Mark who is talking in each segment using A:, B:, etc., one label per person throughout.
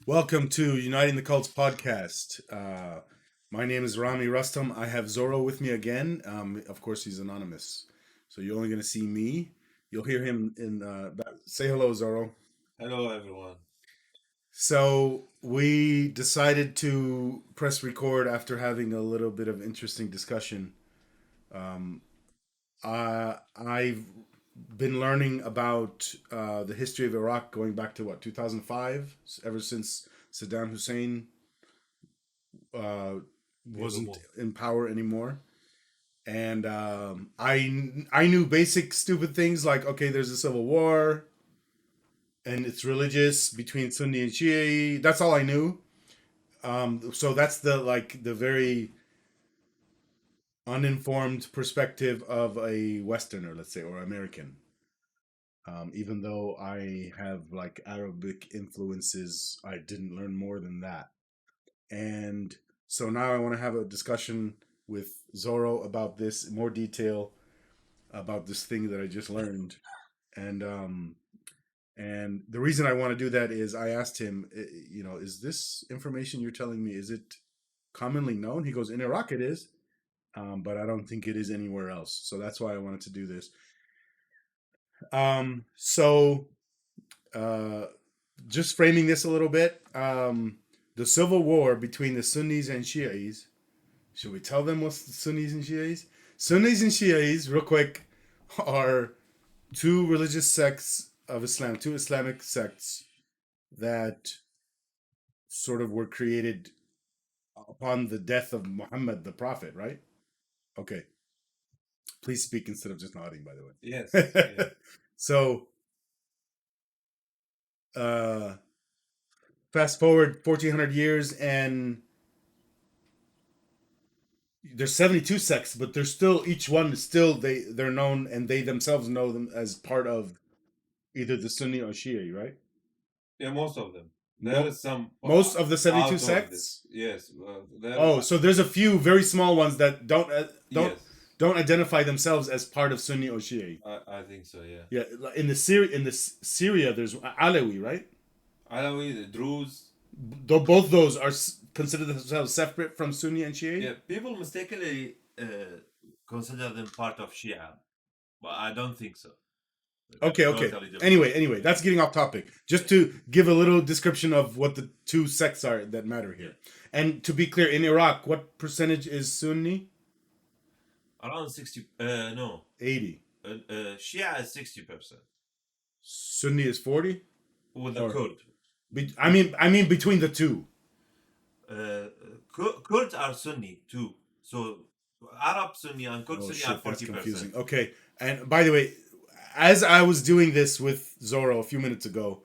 A: Welcome to Uniting the Cults podcast. My name is Rami Rustam. I have Zorro with me again. Of course, he's anonymous, so you're only going to see me. You'll hear him in. Say hello, Zorro.
B: Hello, everyone.
A: So we decided to press record after having a little bit of interesting discussion. Um, I've been learning about the history of Iraq going back to what 2005, ever since Saddam Hussein uh,
B: Made a
A: wasn't
B: move.
A: in power anymore. And I knew basic stupid things like, okay, there's a civil war and it's religious between Sunni and Shia. That's all I knew. So that's the very uninformed perspective of a Westerner, let's say, or American. Even though I have like Arabic influences, I didn't learn more than that. And so now I want to have a discussion with Zorro about this in more detail about this thing that I just learned. And and the reason I want to do that is I asked him, is this information you're telling me, is it commonly known? He goes, in Iraq it is, but I don't think it is anywhere else. So that's why I wanted to do this. So uh, just framing this a little bit, the civil war between the Sunnis and Shias. Should we tell them what's the Sunnis and Shias? Sunnis and Shias, real quick, are two religious sects of Islam, two Islamic sects that sort of were created upon the death of Muhammad the Prophet, right? Okay. Please speak instead of just nodding, by
B: Yes,
A: the
B: yeah.
A: way. So, uh, fast forward 1400 years, and there's 72 sects, but they're still, each one is still, they're known and they themselves know them as part of either the Sunni or Shia, right?
B: Yeah, most of them. There
A: Mo-
B: is some
A: Most of the 72
B: out of
A: sects.
B: this. Yes, there.
A: Oh, so there's a few very small ones that
B: Yes,
A: don't identify themselves as part of Sunni or Shia.
B: I think so. Yeah,
A: Yeah, in the Syria, there's Alawi, right?
B: Alawi, the Druze.
A: Though both those are considered themselves separate from Sunni and Shia.
B: Yeah, people mistakenly consider them part of Shia, but I don't think so. They're
A: Okay, okay.
B: totally different.
A: Anyway,
B: Yeah,
A: that's getting off topic. Just to give a little description of what the two sects are that matter
B: yeah.
A: here. And to be clear, in Iraq, what percentage is Sunni?
B: Around 60. No,
A: 80.
B: Shia is 60%
A: Sunni is 40?
B: with the
A: Or
B: Kurd.
A: I mean between the two.
B: Kurds are Sunni too. So Arab Sunni and Kurd
A: Oh
B: Sunni are
A: shit, that's
B: 40%.
A: confusing. Okay. And by the way, as I was doing this with Zorro a few minutes ago,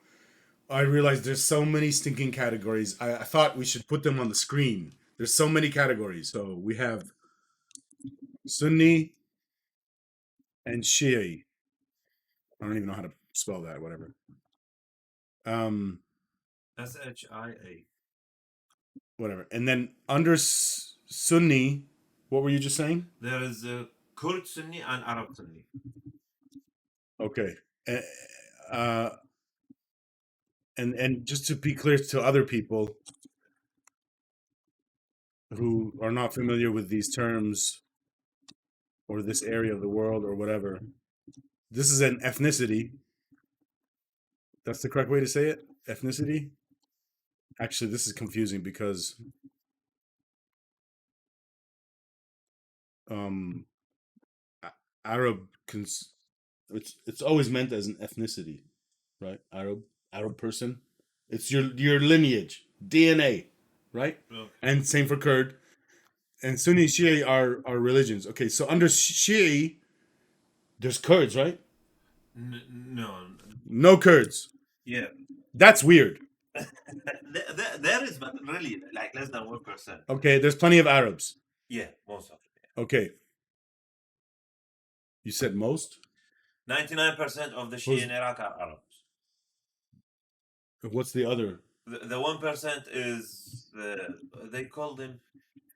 A: I realized there's so many stinking categories. I thought we should put them on the screen. There's so many categories. So we have Sunni and Shia. I don't even know how to spell that. Whatever. Um,
B: SHIA.
A: whatever. And then under Sunni, what were you just saying?
B: There is Kurd Sunni and Arab Sunni.
A: Okay. Uh, uh, and just to be clear to other people who are not familiar with these terms or this area of the world or whatever, this is an ethnicity. That's the correct way to say it. Ethnicity. Actually, this is confusing because um, Arab it's always meant as an ethnicity, right? Arab person. It's your lineage, DNA, right?
B: Okay.
A: And same for Kurd. And Sunni Shia are religions. Okay, so under Shia, there's Kurds, right?
B: No.
A: No Kurds.
B: Yeah.
A: That's weird.
B: There is, but really, like less than 1%.
A: Okay, there's plenty of Arabs.
B: Yeah, most of it.
A: Okay, you said most.
B: 99% of the Shia
A: Who's
B: in Iraq are Arabs.
A: what's the other?
B: The 1% is they call them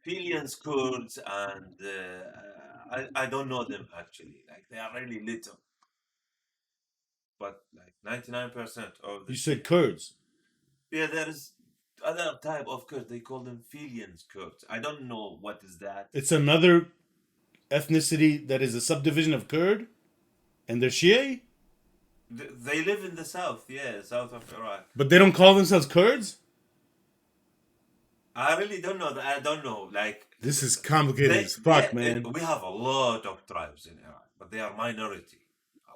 B: Syrians, Kurds, and I don't know them actually. Like they are really little, but like 99% of the
A: You said
B: Shia.
A: Kurds.
B: Yeah, there is. other type of Kurds. They call them Syrian Kurds. I don't know what is that.
A: It's another ethnicity that is a subdivision of Kurd, and they're Shia,
B: They live in the south, yeah, south of Iraq.
A: but they don't call themselves Kurds.
B: I really don't know. I don't know. Like
A: This is complicated
B: they,
A: as fuck,
B: yeah,
A: man.
B: we have a lot of tribes in Iraq, but they are minority.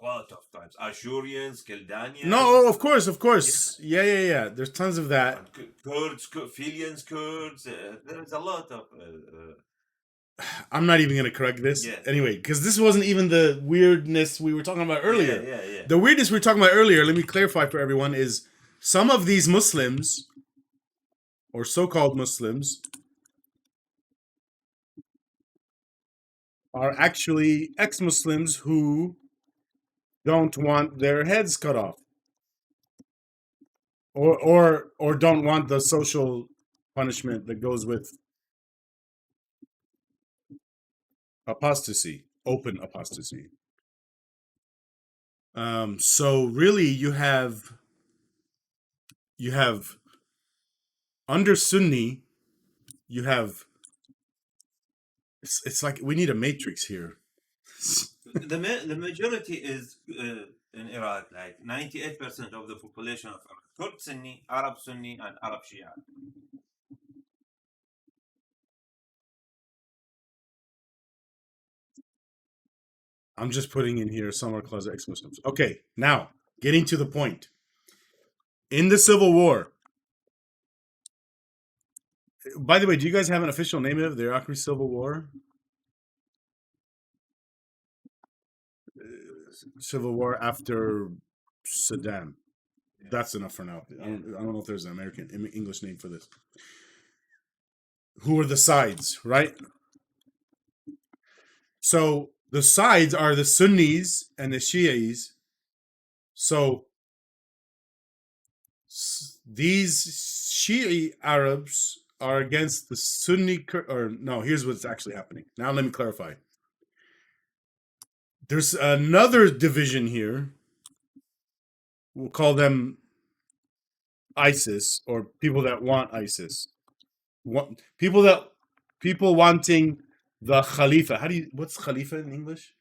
B: A lot of tribes: Ashurians, Kildanians.
A: No, of course. Yeah. There's tons of that.
B: And Kurds, Filians, Kurds. There is a lot of.
A: I'm not even gonna correct this
B: Yeah.
A: anyway, because this wasn't even the weirdness we were talking about earlier.
B: Yeah.
A: The weirdness we were talking about earlier, let me clarify for everyone, is some of these Muslims, or so-called Muslims, are actually ex-Muslims who don't want their heads cut off, or don't want the social punishment that goes with apostasy, open apostasy. So really, you have under Sunni, you have. It's like we need a matrix here.
B: The majority is in Iraq, like 98% of the population of Iraq. Kurd Sunni, Arab Sunni, and Arab Shia.
A: I'm just putting in here some are closet ex-Muslims. Okay, now getting to the point. In the Civil War, by the way, do you guys have an official name of the Iraqi Civil War? Civil War after Saddam. That's enough for now. I don't know if there's an American English name for this. Who are the sides, right? So the sides are the Sunnis and the Shias. So these Shia Arabs are against the Sunni, or no, here's what's actually happening. Now let me clarify. There's another division here. We'll call them ISIS, or people that want ISIS. People wanting the Khalifa. What's Khalifa in English?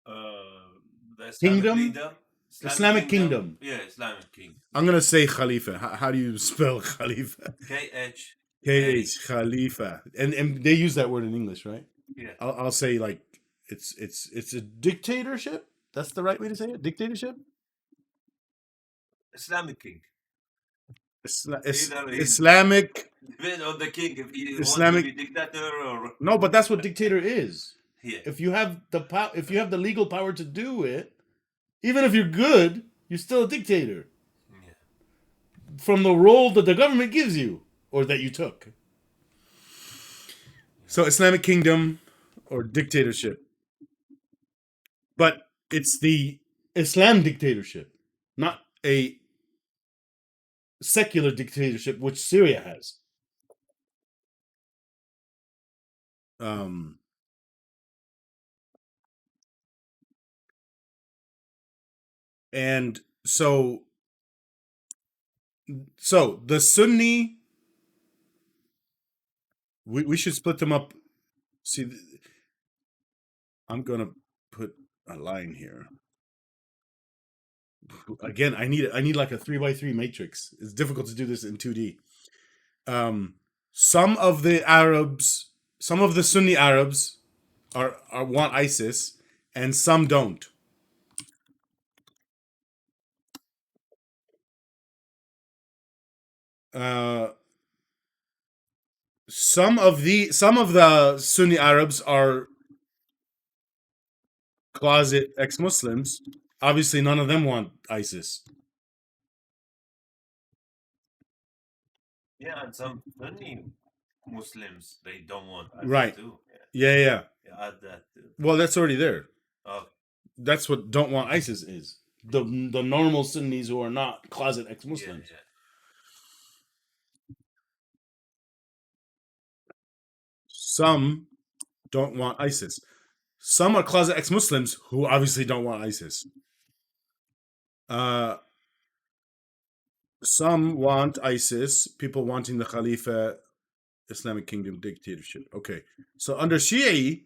B: The Islamic
A: Kingdom?
B: leader.
A: Islamic kingdom.
B: Yeah, Islamic king.
A: I'm gonna say Khalifa. How do you spell Khalifa?
B: KH.
A: KH Khalifa, and they use that word in English, right?
B: Yeah.
A: I'll say like it's a dictatorship. That's the right way to say it. Dictatorship.
B: Islamic king.
A: Islamic.
B: Depends on the king if he
A: Islamic
B: wants to be dictator or
A: no, but that's what dictator is.
B: yeah.
A: If you have if you have the legal power to do it, even if you're good, you're still a dictator.
B: Yeah.
A: From the role that the government gives you or that you took. So Islamic kingdom or dictatorship. But it's the Islam dictatorship, not a secular dictatorship, which Syria has. And so the Sunni, we should split them up. See, I'm gonna put a line here. Again, I need like a 3x3 matrix. It's difficult to do this in 2D. Some of the Sunni Arabs are want ISIS, and some don't. Some of the Sunni Arabs are closet ex-Muslims. Obviously, none of them want ISIS.
B: Yeah, and some Sunni Muslims they don't want ISIS
A: Right.
B: too.
A: Yeah.
B: Yeah, add that too.
A: Well, that's already there.
B: Oh.
A: That's what don't want ISIS is. The normal Sunnis who are not closet ex-Muslims.
B: Yeah.
A: Some don't want ISIS. Some are closet ex-Muslims who obviously don't want ISIS. Some want ISIS, people wanting the Khalifa Islamic Kingdom dictatorship. Okay. So under Shia,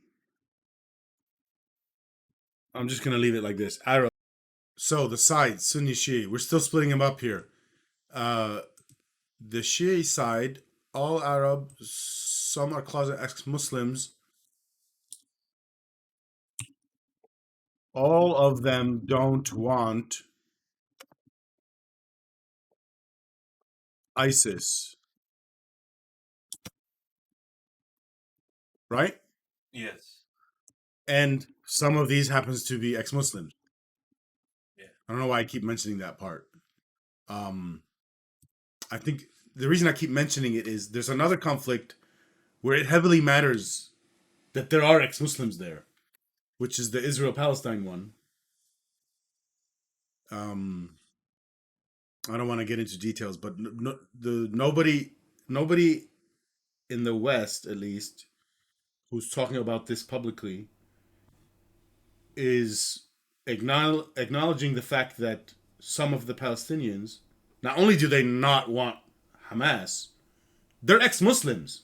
A: I'm just going to leave it like this. Arab. So the sides, Sunni Shia, we're still splitting them up here. Uh, the Shia side, all Arab, some are closet ex-Muslims. All of them don't want ISIS, right?
B: Yes.
A: And some of these happens to be ex-Muslims.
B: Yeah.
A: I don't know why I keep mentioning that part. Um, I think the reason I keep mentioning it is there's another conflict where it heavily matters that there are ex-Muslims there, which is the Israel-Palestine one. Um, I don't want to get into details, but nobody in the West, at least, who's talking about this publicly, is acknowledging the fact that some of the Palestinians, not only do they not want Hamas, they're ex-Muslims.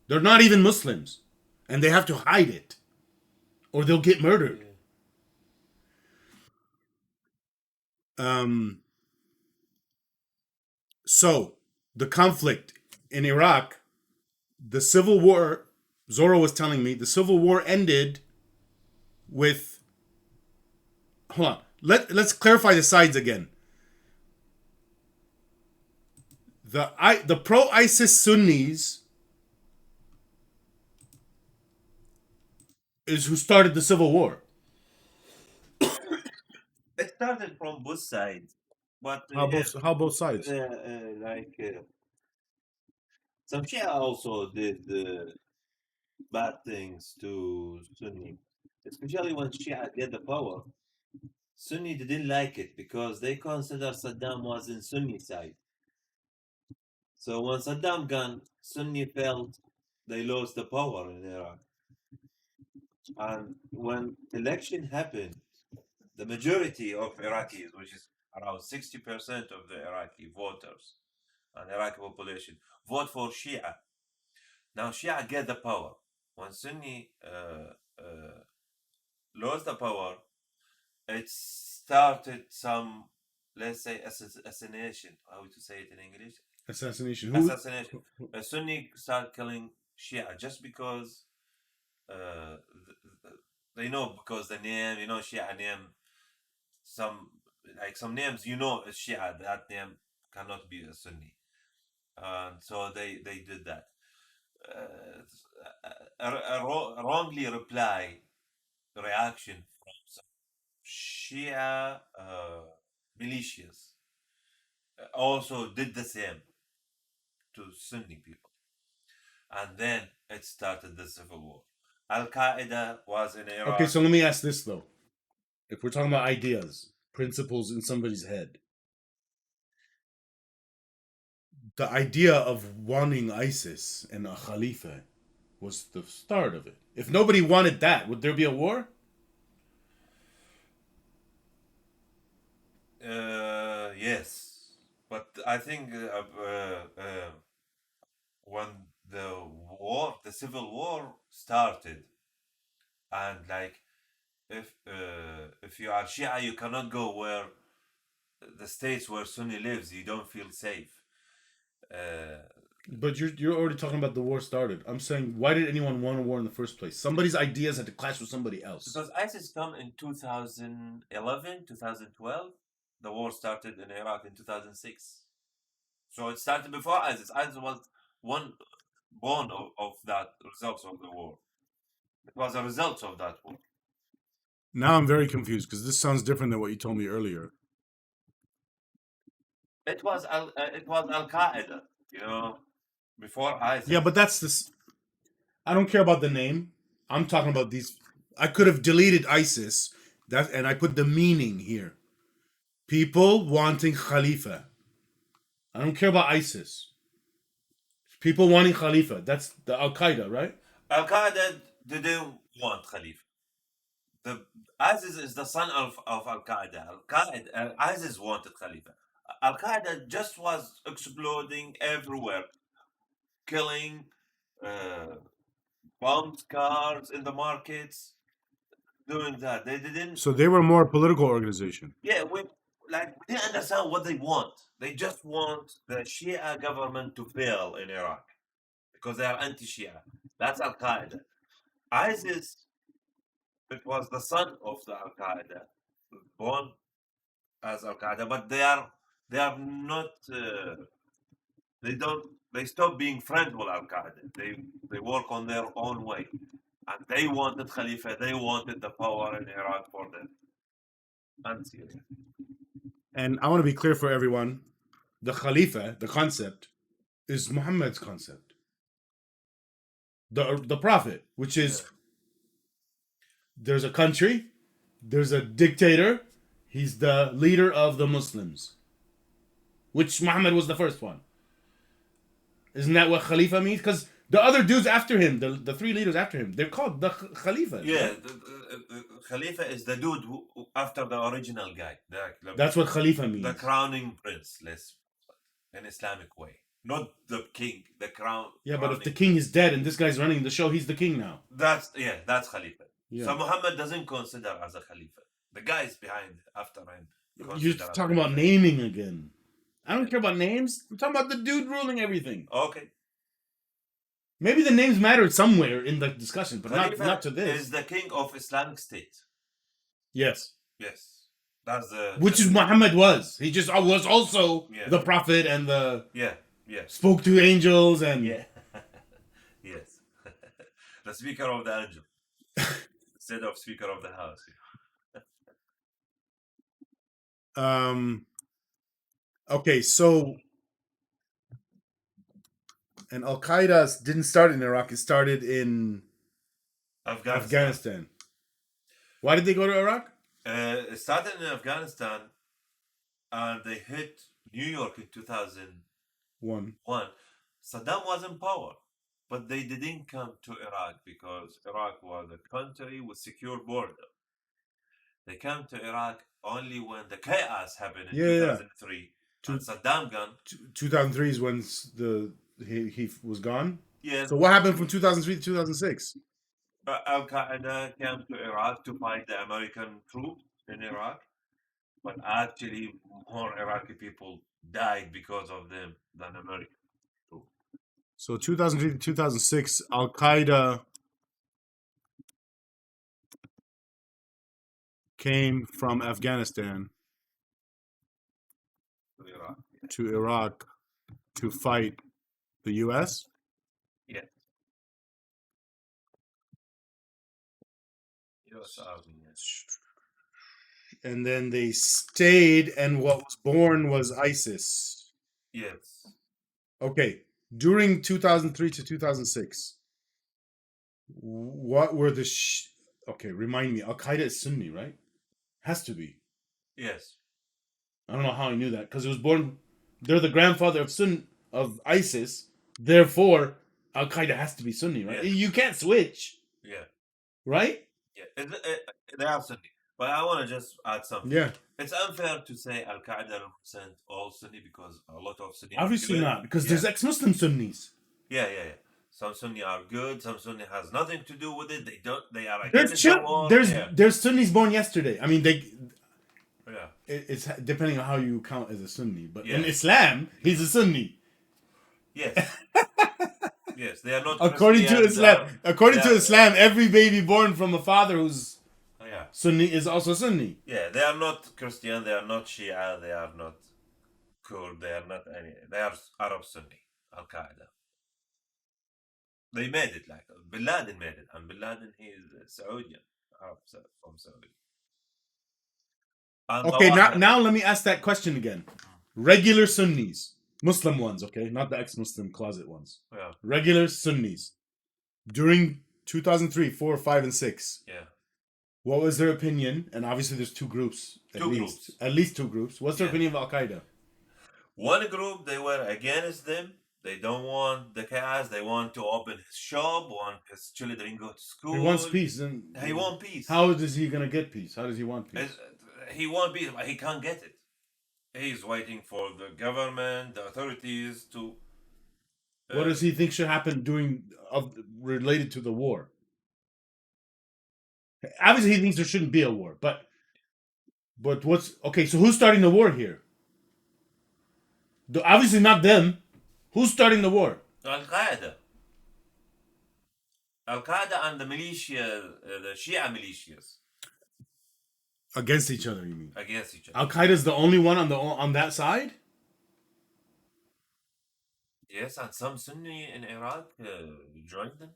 A: They're not even Muslims, and they have to hide it, or they'll get murdered.
B: Yeah.
A: Um, so the conflict in Iraq, the civil war. Zorro was telling me the civil war ended with. Hold on. Let's clarify the sides again. The pro ISIS Sunnis is who started the civil war.
B: It started from both sides, but
A: How both sides?
B: some Shia also did bad things to Sunni, especially when Shia get the power. Sunni didn't like it because they consider Saddam was in Sunni side. So when Saddam gone, Sunni felt they lost the power in Iraq. And when election happened, the majority of Iraqis, which is around 60% of the Iraqi voters and Iraqi population, vote for Shia. Now Shia get the power. When Sunni lost the power, it started some, let's say, assassination. How to say it in English?
A: Assassination.
B: Assassination. A Sunni start killing Shia just because uh, they know, because the name, Shia name, some some names, Shia, that name cannot be a Sunni, and so they did that. A wrongly reply reaction from some Shia militias also did the same to Sunni people, and then it started the civil war. Al Qaeda was in
A: Okay,
B: Iraq.
A: so let me ask this though. If we're talking about ideas, principles in somebody's head, the idea of wanting ISIS and a Khalifa was the start of it. If nobody wanted that, would there be a war?
B: Yes, but I think when the civil war started, and like if you are Shia, you cannot go where the states where Sunni lives. You don't feel safe. Uh,
A: But you're already talking about the war started. I'm saying, why did anyone want a war in the first place? Somebody's ideas had to clash with somebody else.
B: because ISIS come in 2011, 2012. The war started in Iraq in 2006. So it started before ISIS. ISIS was one born of that results of the war. It was a result of that war.
A: Now I'm very confused because this sounds different than what you told me earlier.
B: It was Al Qaeda, before
A: Yeah,
B: ISIS.
A: but that's this. I don't care about the name. I'm talking about these. I could have deleted ISIS, and I put the meaning here. People wanting Khalifa. I don't care about ISIS. People wanting Khalifa. That's the Al Qaeda, right?
B: Al Qaeda didn't want Khalifa. The ISIS is the son of Al Qaeda. Al Qaeda ISIS wanted Khalifa. Al Qaeda just was exploding everywhere, killing, uh, bombed cars in the markets, doing that. They didn't.
A: So they were more a political organization.
B: Yeah, we didn't understand what they want. They just want the Shia government to fail in Iraq because they are anti-Shia. That's Al Qaeda. ISIS, it was the son of the Al Qaeda, born as Al Qaeda, but they are not. They stop being friends with Al Qaeda. They work on their own way, and they wanted Khalifa. They wanted the power in Iraq for them and Syria.
A: And I want to be clear for everyone: the Khalifa, the concept, is Muhammad's concept. The Prophet, which is there's a country, there's a dictator, he's the leader of the Muslims, which Muhammad was the first one. Isn't that what Khalifa means? Because the other dudes after him, the three leaders after him, they're called the Khalifa.
B: Yeah,
A: right?
B: the Khalifa is the dude who after the original guy.
A: That's what Khalifa means.
B: The crowning prince, in Islamic way. Not the king, the crown.
A: Yeah, but if the king is dead and this guy's running the show, he's the king now.
B: That's Khalifa.
A: Yeah.
B: So Muhammad doesn't consider as a Khalifa. The guys behind after him.
A: You're talking about naming again. I don't care about names. I'm talking about the dude ruling everything.
B: Okay.
A: Maybe the names mattered somewhere in the discussion, but not to this.
B: Is the king of Islamic State.
A: Yes.
B: Yes. That's the
A: which is Muhammad was. He just was also the prophet and the spoke to angels and
B: yes. The speaker of the angel instead of speaker of the house.
A: Okay, so and Al Qaeda didn't start in Iraq; it started in Afghanistan. Why did they go to Iraq?
B: It started in Afghanistan, and they hit New York in 2001. Saddam was in power, but they didn't come to Iraq because Iraq was a country with secure border. They came to Iraq only when the chaos happened in 2003. And Saddam gone.
A: 2003 is when he was gone.
B: Yeah.
A: So what happened from 2003 to 2006?
B: Al Qaeda came to Iraq to fight the American troops in Iraq, but actually more Iraqi people died because of them than American troops.
A: So 2003 to 2006, Al Qaeda came from Afghanistan to Iraq to fight the U.S.
B: Yeah. U.S. Army, yes.
A: And then they stayed, and what was born was ISIS.
B: Yes.
A: Okay. During 2003 to 2006, what were the... Okay, remind me. Al Qaeda is Sunni, right? Has to be.
B: Yes.
A: I don't know how I knew that, because it was born... They're the grandfather of ISIS. Therefore, Al Qaeda has to be Sunni, right?
B: Yeah.
A: You can't switch.
B: Yeah.
A: Right?
B: Yeah. They are Sunni. But I want to just add something.
A: Yeah.
B: It's unfair to say Al Qaeda represent all Sunni because a lot of Sunni.
A: Obviously not, because there's ex-Muslim Sunnis.
B: Yeah. Some Sunni are good. Some Sunni has nothing to do with it. They don't. They are against the war.
A: There's Sunnis born yesterday. I mean,
B: Yeah.
A: It's depending on how you count as a Sunni, but in Islam, he's a Sunni.
B: Yes. Yes, they are not.
A: According to Islam, every baby born from a father who's Sunni is also Sunni.
B: Yeah, they are not Christian. They are not Shia. They are not Kurd. They are not any. They are Arab Sunni. Al Qaeda. They made it like Bin Laden made it, and Bin Laden he is Saudian, Arab from Saudi.
A: Okay, now let me ask that question again. Regular Sunnis, Muslim ones, okay, not the ex-Muslim closet ones.
B: Yeah.
A: Regular Sunnis during 2003, 4, 5, and 6.
B: Yeah.
A: What was their opinion? And obviously, there's two groups. At least two groups. What's their opinion of Al Qaeda?
B: One group, they were against them. They don't want the chaos. They want to open his shop, want his children go to school.
A: He wants peace.
B: He wants peace.
A: How is he going to get peace? How does he want peace?
B: He wants peace, but he can't get it. He's waiting for the government, the authorities to.
A: What does he think should happen related to the war? Obviously, he thinks there shouldn't be a war, but what's okay? So who's starting the war here? Obviously not them. Who's starting the war?
B: Al Qaeda. Al Qaeda and the militia, the Shia militias,
A: Against each other, you mean?
B: against each other.
A: Al Qaeda's the only one on that side?
B: Yes, and some Sunni in Iraq joined them.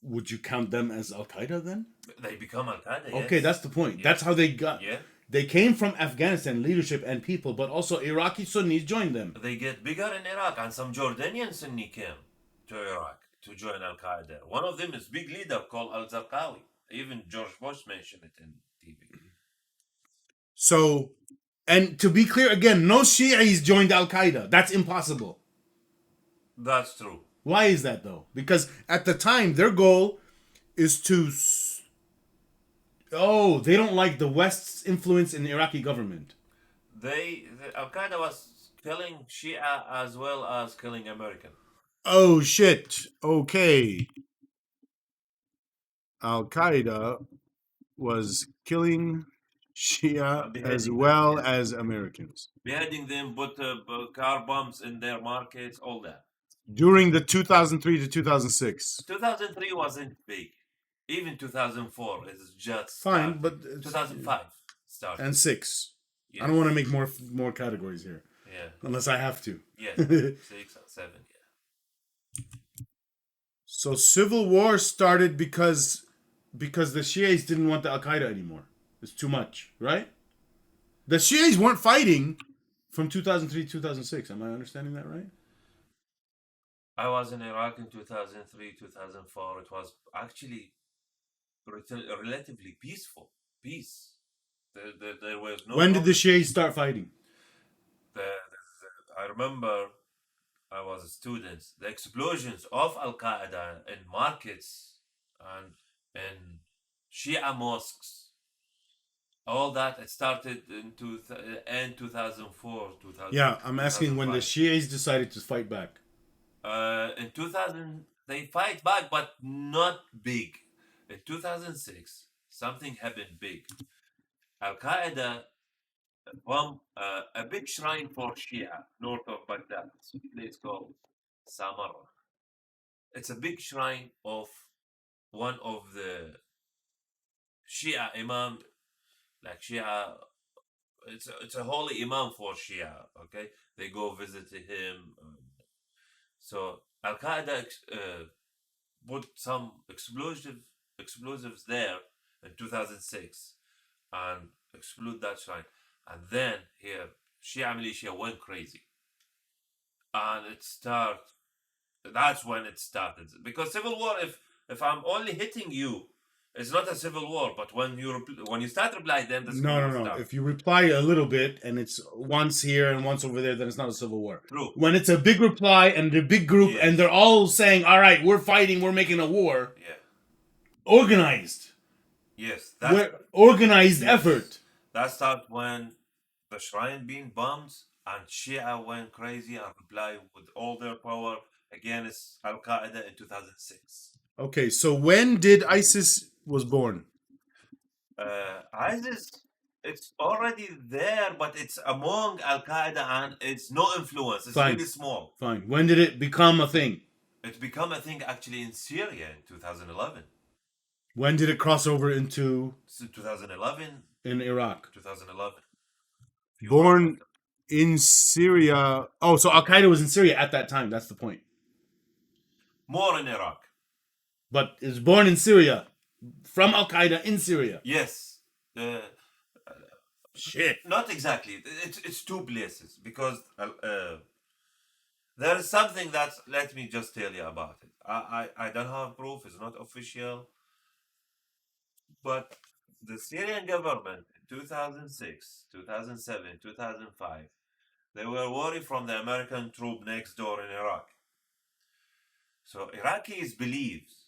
A: Would you count them as Al Qaeda then?
B: They become Al Qaeda.
A: Okay,
B: yes.
A: that's the point.
B: Yes.
A: That's how they got.
B: Yeah.
A: They came from Afghanistan leadership and people, but also Iraqi Sunnis joined them.
B: They get bigger in Iraq, and some Jordanian Sunni came to Iraq to join Al Qaeda. One of them is big leader called Al Zarqawi. Even George Bush mentioned it in TV.
A: So, and to be clear again, no Shi'is joined Al Qaeda. That's impossible.
B: That's true.
A: Why is that though? Because at the time, their goal is to. Oh, they don't like the West's influence in the Iraqi government.
B: Al Qaeda was killing Shia as well as killing American.
A: Oh shit. Okay. Al Qaeda was killing Shia as well as Americans
B: Beheading them, put car bombs in their markets, all that.
A: during the 2003 to 2006.
B: 2003 wasn't big. Even 2004 is just
A: Fine,
B: started.
A: but
B: 2005 started.
A: and 6.
B: Yes.
A: I don't want to make more categories here.
B: Yeah.
A: Unless I have to.
B: Yeah. 6 and 7. Yeah.
A: So civil war started because the Shias didn't want the Al Qaeda anymore. It's too much, right? The Shias weren't fighting from 2003 to 2006. Am I understanding that right?
B: I was in Iraq in 2003, 2004. It was actually relatively peaceful. Peace. There was no.
A: When did the Shias start fighting?
B: I remember I was a student. The explosions of Al Qaeda in markets and in Shia mosques, all that it started in end 2004, 2000.
A: Yeah, I'm asking when the Shias decided to fight back.
B: In 2000, they fight back, but not big. In 2006, something happened big. Al Qaeda bombed a big shrine for Shia north of Baghdad. It's a place called Samarra. It's a big shrine of one of the Shia imam, like Shia. It's a holy imam for Shia. Okay, they go visit him. So Al Qaeda put some explosives there in 2006 and explode that shrine. And then here, Shia militia went crazy. And that's when it started. Because civil war, if I'm only hitting you, it's not a civil war. But when you start replying, then that's
A: no. If you reply a little bit and it's once here and once over there, then it's not a civil war.
B: True.
A: When it's a big reply and the big group and they're all saying, "All right, we're fighting, we're making a war."
B: Yeah.
A: Organized.
B: Yes.
A: Organized effort.
B: That started when the shrine being bombed and Shia went crazy and replied with all their power against Al Qaeda in 2006.
A: Okay, so when did ISIS was born?
B: ISIS, it's already there, but it's among Al Qaeda and it's no influence. It's really small.
A: Fine. When did it become a thing?
B: It became a thing actually in Syria in 2011.
A: When did it cross over into?
B: 2011.
A: In Iraq.
B: 2011.
A: Born in Syria. Oh, so Al Qaeda was in Syria at that time. That's the point.
B: More in Iraq.
A: But it's born in Syria. From Al Qaeda in Syria.
B: Yes.
A: Shit.
B: Not exactly. It's two places because there is something that let me just tell you about it. I don't have proof. It's not official. But the Syrian government in 2006, 2007, 2005, they were worried from the American troop next door in Iraq. So Iraqis believes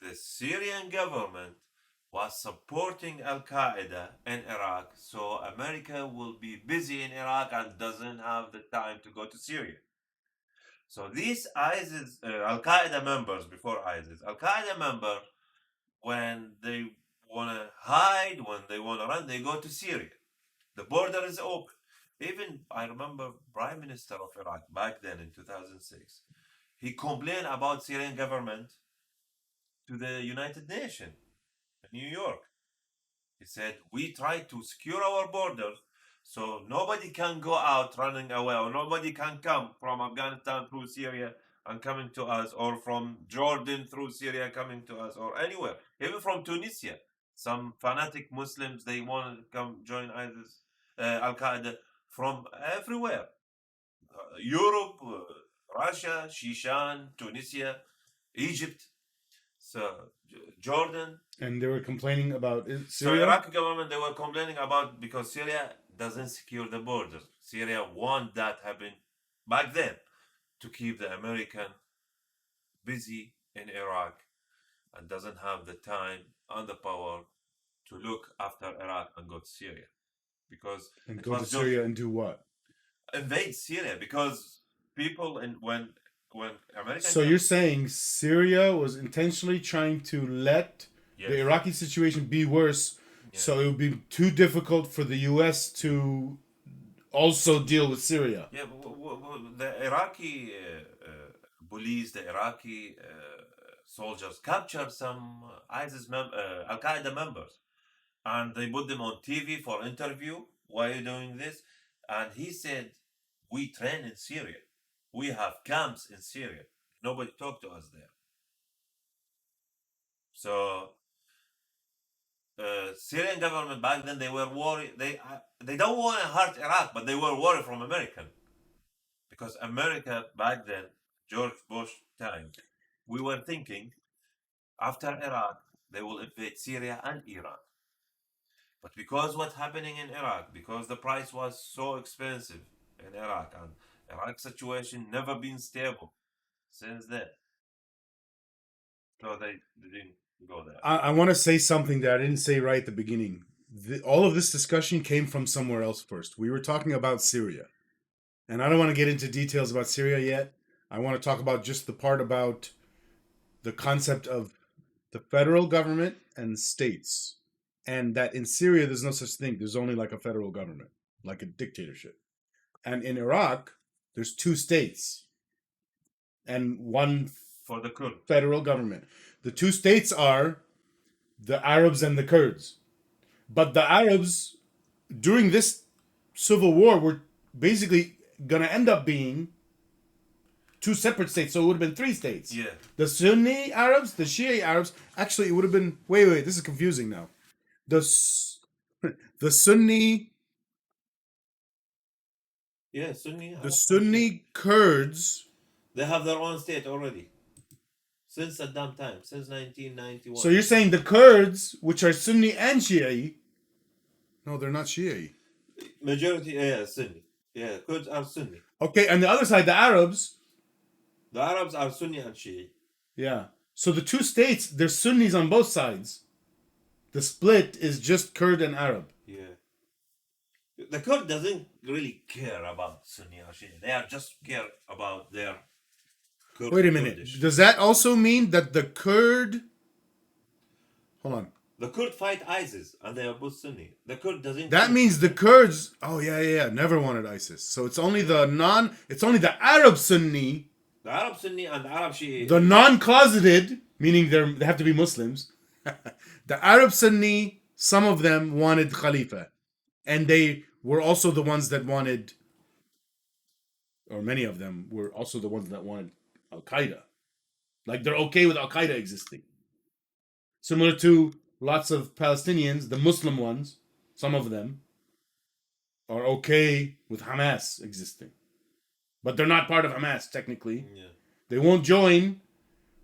B: the Syrian government was supporting Al Qaeda in Iraq, so America will be busy in Iraq and doesn't have the time to go to Syria. So these ISIS, Al Qaeda members before ISIS, Al Qaeda member, when they want to hide, when they want to run, they go to Syria. The border is open. Even I remember Prime Minister of Iraq back then in 2006, he complained about Syrian government to the United Nations in New York. He said, we try to secure our borders so nobody can go out running away, or nobody can come from Afghanistan through Syria and coming to us, or from Jordan through Syria coming to us, or anywhere, even from Tunisia. Some fanatic Muslims, they want to come join ISIS, Al Qaeda from everywhere. Europe, Russia, Shishan, Tunisia, Egypt, so Jordan.
A: And they were complaining about
B: So
A: Syria.
B: Iraqi government, they were complaining about because Syria doesn't secure the borders. Syria want that happen back then to keep the American busy in Iraq and doesn't have the time and the power to look after Iraq and go to Syria because
A: And
B: it
A: go to
B: was
A: Syria and do what?
B: invade Syria because people in when American
A: So you're saying Syria was intentionally trying to let
B: yes.
A: the Iraqi situation be worse, so it would be too difficult for the U.S. to also deal with Syria.
B: Yeah, the Iraqi police, the Iraqi soldiers captured some Al Qaeda members, and they put them on TV for interview. Why are you doing this? And he said, "We train in Syria. We have camps in Syria. Nobody talked to us there." So Syrian government back then, they were worried. They don't want to hurt Iraq, but they were worried from American. Because America back then, George Bush time, we were thinking after Iraq, they will invade Syria and Iran. But because what's happening in Iraq, because the price was so expensive in Iraq, and Iraq's situation never been stable since then. So they didn't go there.
A: I want to say something that I didn't say right at the beginning. All of this discussion came from somewhere else first. We were talking about Syria. And I don't want to get into details about Syria yet. I want to talk about just the part about the concept of the federal government and states. And that in Syria, there's no such thing. There's only like a federal government, like a dictatorship. And in Iraq, there's two states and one
B: For the Kurd.
A: federal government. The two states are the Arabs and the Kurds. But the Arabs, during this civil war, were basically going to end up being two separate states. So it would have been three states.
B: Yeah.
A: The Sunni Arabs, the Shia Arabs. Actually, it would have been. Wait. This is confusing now. The Sunni.
B: Yeah, Sunni.
A: The Sunni Kurds.
B: They have their own state already. Since Saddam time, since 1991.
A: So you're saying the Kurds, which are Sunni and Shia. No, they're not Shia.
B: Majority, yeah, Sunni. Yeah, Kurds are Sunni.
A: Okay, and the other side, the Arabs.
B: The Arabs are Sunni and Shia.
A: Yeah. So the two states, there's Sunnis on both sides. The split is just Kurd and Arab.
B: Yeah. The Kurd doesn't really care about Sunni or Shia. They are just care about their Kurd.
A: Wait a minute.
B: Kurdish.
A: Does that also mean that the Kurd... Hold on.
B: The Kurd fight ISIS and they are both Sunni. The Kurd doesn't...
A: That means the Kurds... Oh, yeah. Never wanted ISIS. So it's only the It's only the Arab Sunni...
B: The Arab Sunni and the Arab Shia...
A: The non-closeted, meaning they have to be Muslims. The Arab Sunni, some of them wanted Khalifa. And they were also the ones that wanted... Or many of them were also the ones that wanted Al-Qaeda. Like, they're okay with Al-Qaeda existing. Similar to lots of Palestinians, the Muslim ones, some of them, are okay with Hamas existing. But they're not part of Hamas, technically.
B: Yeah.
A: They won't join,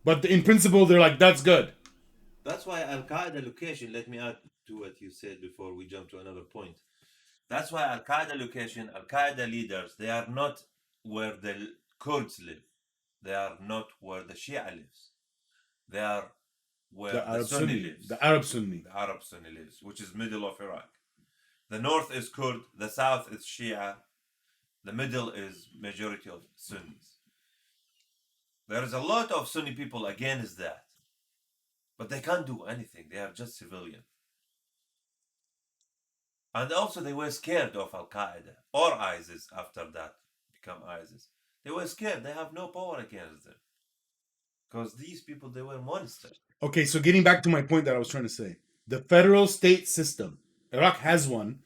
A: but in principle, they're like, that's good.
B: That's why Al-Qaeda location, let me add to what you said before we jump to another point. That's why Al-Qaeda location, Al-Qaeda leaders, they are not where the Kurds live. They are not where the Shia lives. They are where the
A: Arab
B: Sunni
A: Sunni.
B: lives.
A: The Arab Sunni.
B: The Arab Sunni lives, which is middle of Iraq. The north is Kurd, the south is Shia, the middle is majority of Sunnis. There is a lot of Sunni people against that, but they can't do anything. They are just civilian. And also they were scared of Al-Qaeda or ISIS after that become ISIS. They were scared. They have no power against them. Because these people, they were monsters.
A: Okay, so getting back to my point that I was trying to say. The federal state system. Iraq has one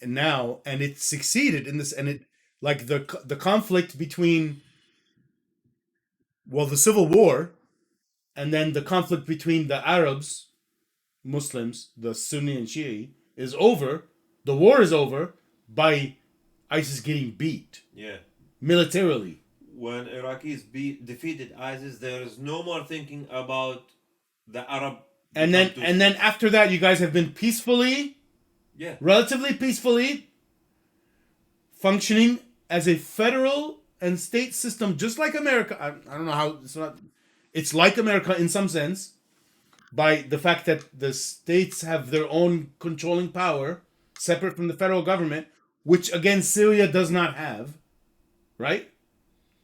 A: now, and it succeeded in this, and it like the conflict between the civil war and then the conflict between the Arabs, Muslims, the Sunni and Shia is over. The war is over by ISIS getting beat.
B: Yeah.
A: Militarily.
B: When Iraqis defeated ISIS, there is no more thinking about the Arab.
A: And then after that, you guys have been peacefully, relatively peacefully, functioning as a federal and state system, just like America. I don't know how it's not. It's like America in some sense, by the fact that the states have their own controlling power, separate from the federal government, which again Syria does not have, right?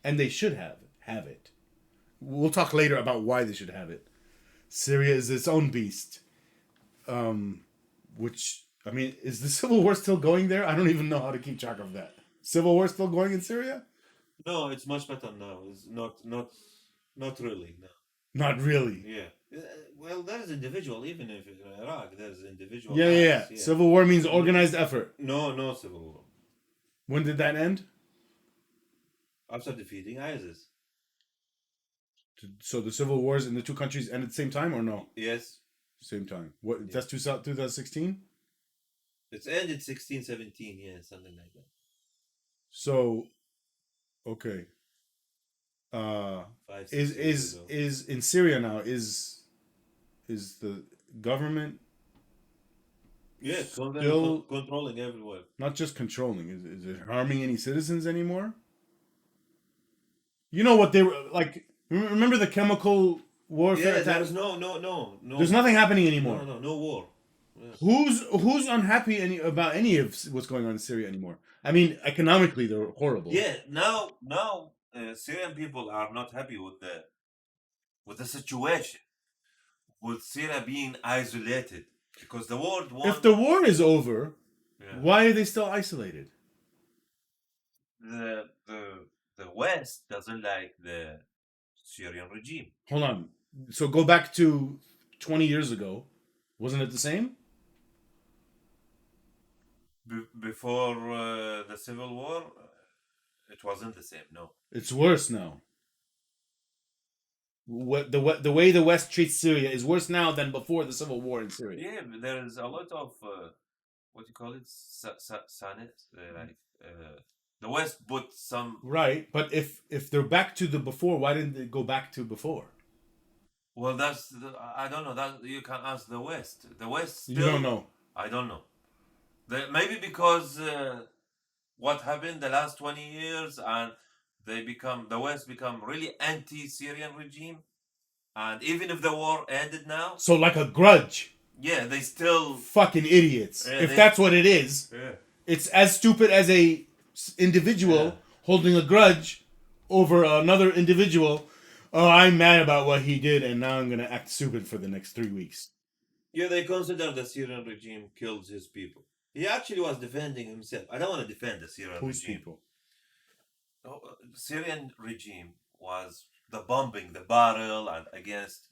A: And they should have it. We'll talk later about why they should have it. Syria is its own beast. Which, I mean, is the civil war still going there? I don't even know how to keep track of that. Civil war still going in Syria?
B: No, it's much better now. It's not really. No.
A: Not really.
B: Yeah. Well, there is individual, even if in Iraq, there's individual.
A: Yeah. Civil war means organized effort.
B: No civil war.
A: When did that end?
B: After defeating ISIS.
A: So the civil wars in the two countries end at the same time, or no?
B: Yes.
A: Same time. What? Yeah. That's 2016?
B: It's ended 16, 17, yeah, something like that.
A: So, okay. Is in Syria now, is the government
B: still controlling everywhere?
A: Not just controlling, is it harming any citizens anymore? You know what they were like? Remember the chemical warfare?
B: Yeah, there's no.
A: There's nothing happening anymore.
B: No war.
A: Yeah. Who's unhappy about any of what's going on in Syria anymore? I mean, economically they're horrible.
B: Yeah, now Syrian people are not happy with the situation, with Syria being isolated, because the world wants.
A: If the war is over, why are they still isolated?
B: The West doesn't like the Syrian regime.
A: Hold on. So go back to 20 years ago. Wasn't it the same?
B: Before the Civil War, it wasn't the same, no.
A: It's worse now. The way the West treats Syria is worse now than before the Civil War in Syria.
B: Yeah, but there is a lot of, what do you call it? The West put some...
A: Right, but if they're back to the before, why didn't they go back to before?
B: Well, I don't know. That you can ask the West. The West still...
A: You don't know.
B: I don't know. Maybe because what happened the last 20 years, and the West become really anti-Syrian regime, and even if the war ended now,
A: so like a grudge.
B: Yeah, they still
A: fucking idiots. Yeah, if that's what it is, it's as stupid as a individual holding a grudge over another individual. Oh, I'm mad about what he did, and now I'm gonna act stupid for the next 3 weeks.
B: Yeah, they consider the Syrian regime killed his people. He actually was defending himself. I don't want to defend the Syrian regime. People? The Syrian regime was the bombing, the battle, and against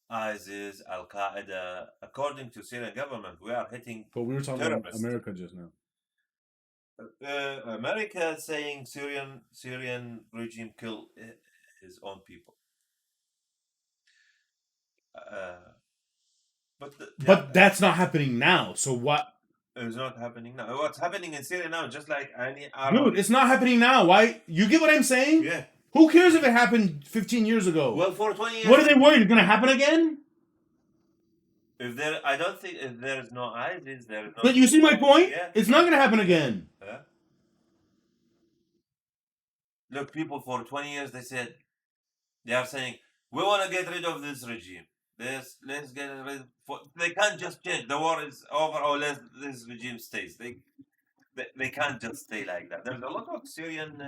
B: ISIS, Al-Qaeda. According to Syrian government, we are hitting.
A: But we were talking about America just now.
B: America saying Syrian regime killed his own people.
A: But that's not happening now. So what?
B: It's not happening now. What's happening in Syria now, just like any Arab.
A: Dude, it's not happening now. Why? You get what I'm saying?
B: Yeah.
A: Who cares if it happened 15 years ago?
B: Well, for 20 years.
A: What are they worried? It's going to happen again?
B: I don't think if there is no ISIS, there is no.
A: But you see my point? Yeah. It's not going to happen again.
B: Yeah. Look, people for 20 years, they are saying, we want to get rid of this regime. Let's get rid. They can't just change. The war is over. Or this regime stays. They can't just stay like that. There's a lot of Syrian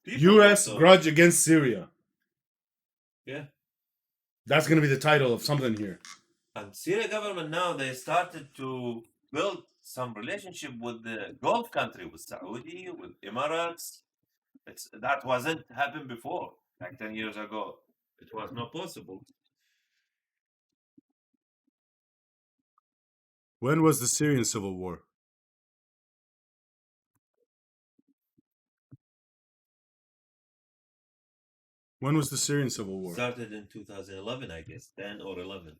B: people
A: U.S.
B: also.
A: grudge against Syria.
B: Yeah.
A: That's going to be the title of something here.
B: And Syria government now they started to build some relationship with the Gulf country, with Saudi, with Emirates. That wasn't happened before. Like 10 years ago, it was not possible.
A: When was the Syrian Civil War? When was the Syrian Civil War?
B: Started in 2011, I guess, 10 or 11,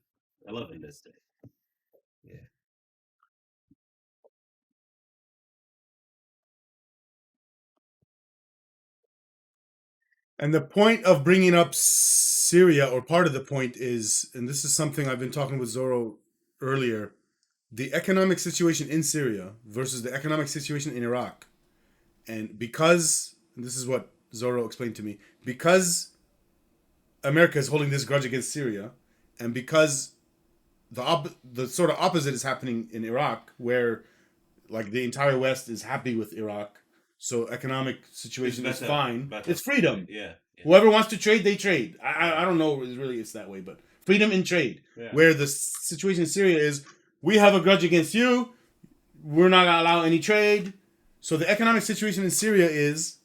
B: 11, let's say. Yeah.
A: And the point of bringing up Syria, or part of the point is, and this is something I've been talking with Zorro earlier, the economic situation in Syria versus the economic situation in Iraq. And because, and this is what Zorro explained to me, because America is holding this grudge against Syria, and because the sort of opposite is happening in Iraq, where like the entire West is happy with Iraq, so economic situation is fine.
B: Better.
A: It's freedom.
B: Yeah.
A: Whoever wants to trade, they trade. I don't know really it's that way, but freedom in trade.
B: Yeah.
A: Where the situation in Syria is, we have a grudge against you. We're not gonna allow any trade. So the economic situation in Syria is,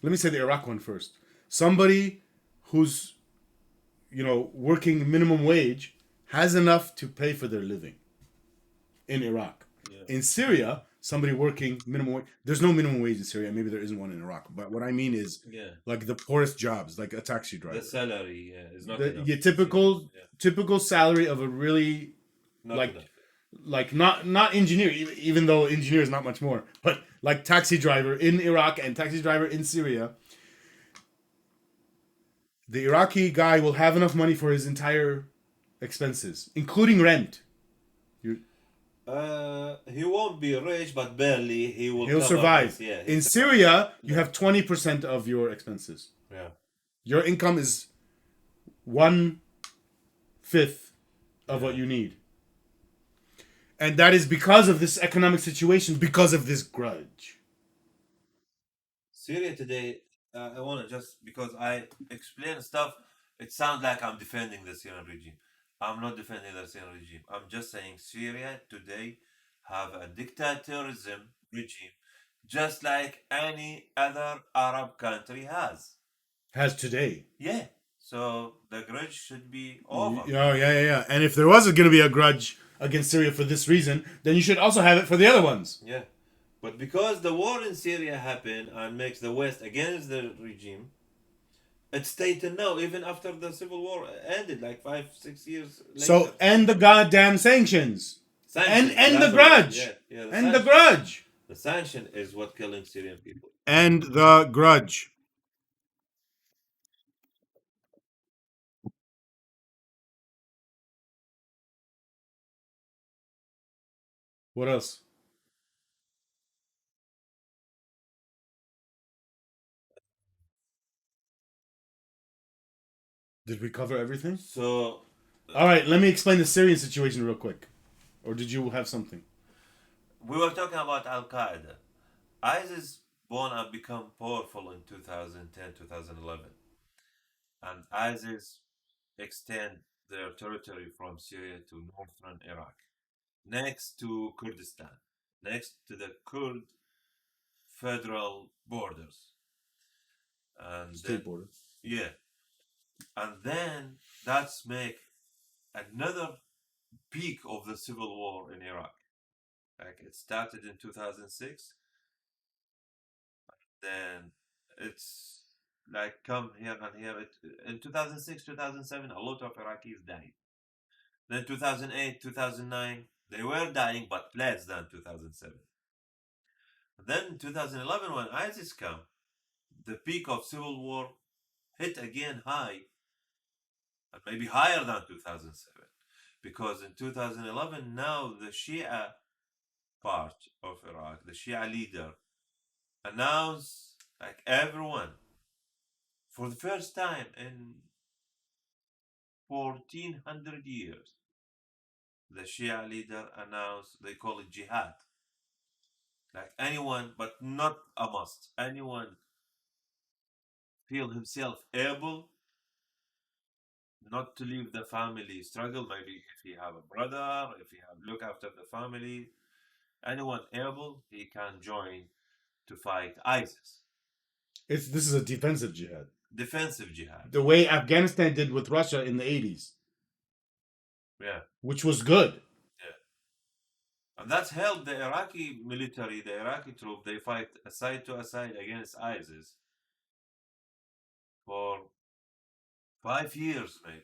A: let me say the Iraq one first. Somebody who's, working minimum wage has enough to pay for their living in Iraq.
B: Yeah.
A: In Syria, somebody working minimum wage, there's no minimum wage in Syria. Maybe there isn't one in Iraq. But what I mean is, like the poorest jobs, like a taxi driver.
B: The salary is not
A: the,
B: enough.
A: your typical salary of a really
B: Not
A: like
B: enough.
A: like not engineer, even though engineer is not much more, but like taxi driver in Iraq and taxi driver in Syria. The Iraqi guy will have enough money for his entire expenses, including rent.
B: He won't be rich, but barely
A: He'll
B: cover
A: survive.
B: his- yeah,
A: In
B: his-
A: Syria, you have 20% of your expenses.
B: Yeah.
A: Your income is 1/5 of what you need. And that is because of this economic situation, because of this grudge.
B: Syria today, I want to just, because I explain stuff, it sounds like I'm defending the Syrian regime. I'm not defending the Syrian regime. I'm just saying Syria today have a dictatorism regime, just like any other Arab country has.
A: Has today.
B: Yeah. So the grudge should be over.
A: Yeah. And if there was going to be a grudge against Syria for this reason, then you should also have it for the other ones.
B: Yeah. But because the war in Syria happened and makes the West against the regime, it stayed till now, even after the civil war ended, like 5-6 years later.
A: So end the goddamn sanctions. End the grudge. End the grudge.
B: The sanction is what killing Syrian people.
A: End the grudge. What else? Did we cover everything?
B: So,
A: all right, let me explain the Syrian situation real quick. Or did you have something?
B: We were talking about Al Qaeda. ISIS born and become powerful in 2010, 2011. And ISIS extend their territory from Syria to northern Iraq, next to Kurdistan, next to the Kurd federal borders. And
A: state border.
B: Yeah. And then that's make another peak of the civil war in Iraq. Like it started in 2006. Then it's like come here and here. In 2006, 2007, a lot of Iraqis died. Then 2008, 2009, they were dying, but less than 2007. Then 2011, when ISIS come, the peak of civil war hit again high, and maybe higher than 2007. Because in 2011, now the Shia part of Iraq, the Shia leader, announced, like everyone, for the first time in 1400 years, the Shia leader announced, they call it jihad. Like anyone, but not a must. Anyone feel himself able not to leave the family struggle. Maybe if he have a brother, if he have look after the family, anyone able, he can join to fight ISIS.
A: This is a defensive jihad.
B: Defensive jihad.
A: The way Afghanistan did with Russia in the 80s.
B: Yeah.
A: Which was good.
B: Yeah. And that's helped the Iraqi military, the Iraqi troop, they fight side to side against ISIS for 5 years maybe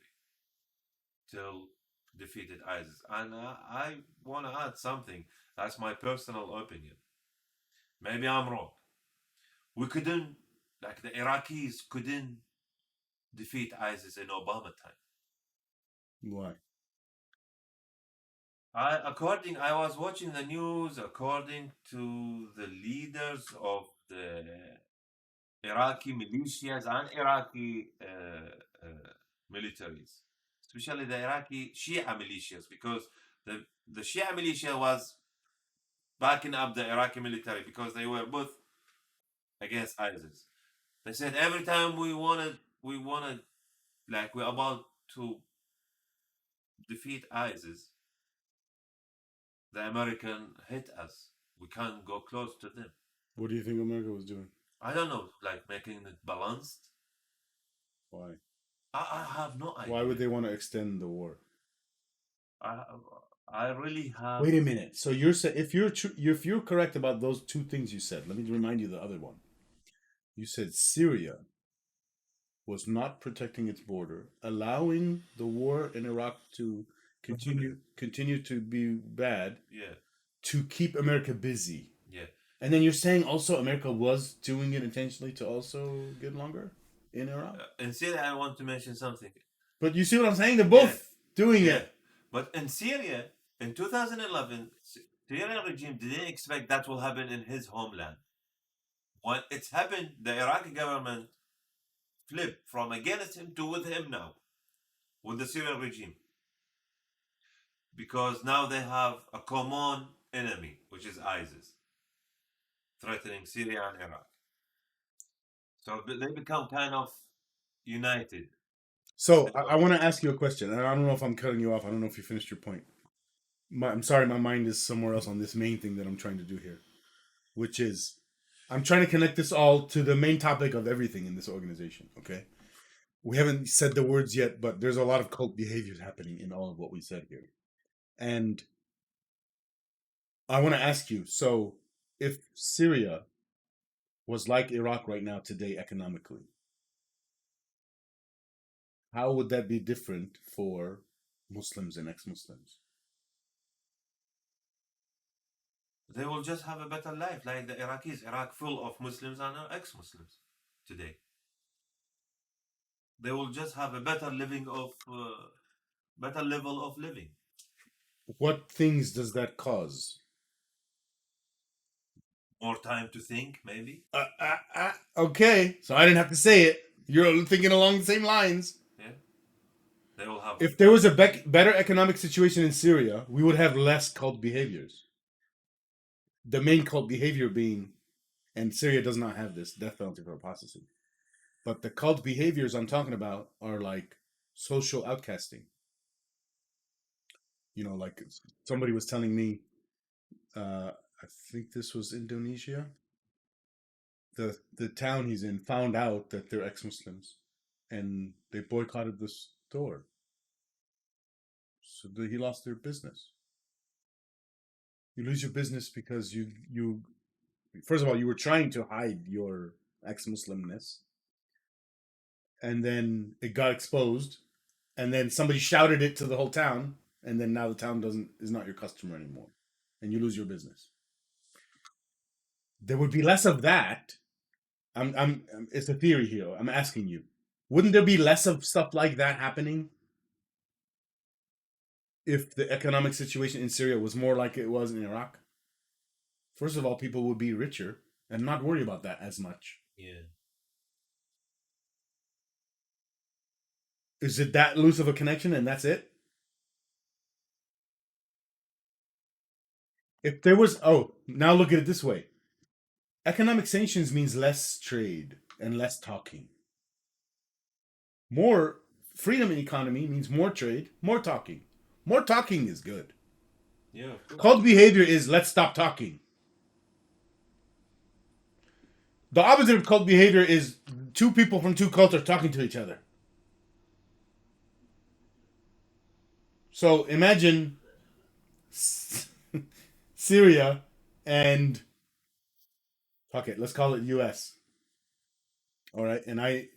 B: till defeated ISIS. And I want to add something. That's my personal opinion. Maybe I'm wrong. We couldn't, like the Iraqis couldn't defeat ISIS in Obama time.
A: Why?
B: I was watching the news. According to the leaders of the Iraqi militias and Iraqi militaries, especially the Iraqi Shia militias, because the Shia militia was backing up the Iraqi military because they were both against ISIS. They said every time we wanted, like we're about to defeat ISIS, the American hit us. We can't go close to them.
A: What do you think America was doing?
B: I don't know, like making it balanced.
A: Why?
B: I have no idea.
A: Why would they want to extend the war?
B: I really have.
A: Wait a minute. So you're saying if you're correct about those two things you said, let me remind you the other one. You said Syria was not protecting its border, allowing the war in Iraq to continue to be bad.
B: Yeah.
A: To keep America busy.
B: Yeah.
A: And then you're saying also America was doing it intentionally to also get longer in Iraq?
B: In Syria, I want to mention something.
A: But you see what I'm saying? They're both doing it.
B: But in Syria, in 2011, Syrian regime didn't expect that will happen in his homeland. When it's happened, the Iraqi government flipped from against him to with him now, with the Syrian regime. Because now they have a common enemy, which is ISIS, threatening Syria and Iraq. So they become kind of united.
A: So I want to ask you a question, and I don't know if I'm cutting you off. I don't know if you finished your point. I'm sorry, my mind is somewhere else on this main thing that I'm trying to do here, which is I'm trying to connect this all to the main topic of everything in this organization, okay? We haven't said the words yet, but there's a lot of cult behaviors happening in all of what we said here. And I want to ask you, so if Syria was like Iraq right now today economically, how would that be different for Muslims and ex-Muslims?
B: They will just have a better life, like the Iraqis. Iraq full of Muslims and ex-Muslims today. They will just have a better level of living.
A: What things does that cause?
B: More time to think, maybe.
A: Okay, so I didn't have to say it. You're thinking along the same lines.
B: Yeah. They will have.
A: If there was a better economic situation in Syria, we would have less cult behaviors. The main cult behavior being, and Syria does not have this, death penalty for apostasy. But the cult behaviors I'm talking about are like social outcasting. You know, like somebody was telling me, I think this was Indonesia. The town he's in found out that they're ex-Muslims, and they boycotted the store. So he lost their business. You lose your business because you first of all, you were trying to hide your ex-Muslimness, and then it got exposed, and then somebody shouted it to the whole town, and then now the town is not your customer anymore, and you lose your business. There would be less of that. It's a theory here. I'm asking you, wouldn't there be less of stuff like that happening if the economic situation in Syria was more like it was in Iraq? First of all, people would be richer and not worry about that as much.
B: Yeah.
A: Is it that loose of a connection and that's it? If there was, oh, now look at it this way. Economic sanctions means less trade and less talking. More freedom in economy means more trade, more talking. More talking is good.
B: Yeah, of course.
A: Cult behavior is let's stop talking. The opposite of cult behavior is two people from two cults are talking to each other. So imagine Syria and okay, let's call it US. All right, and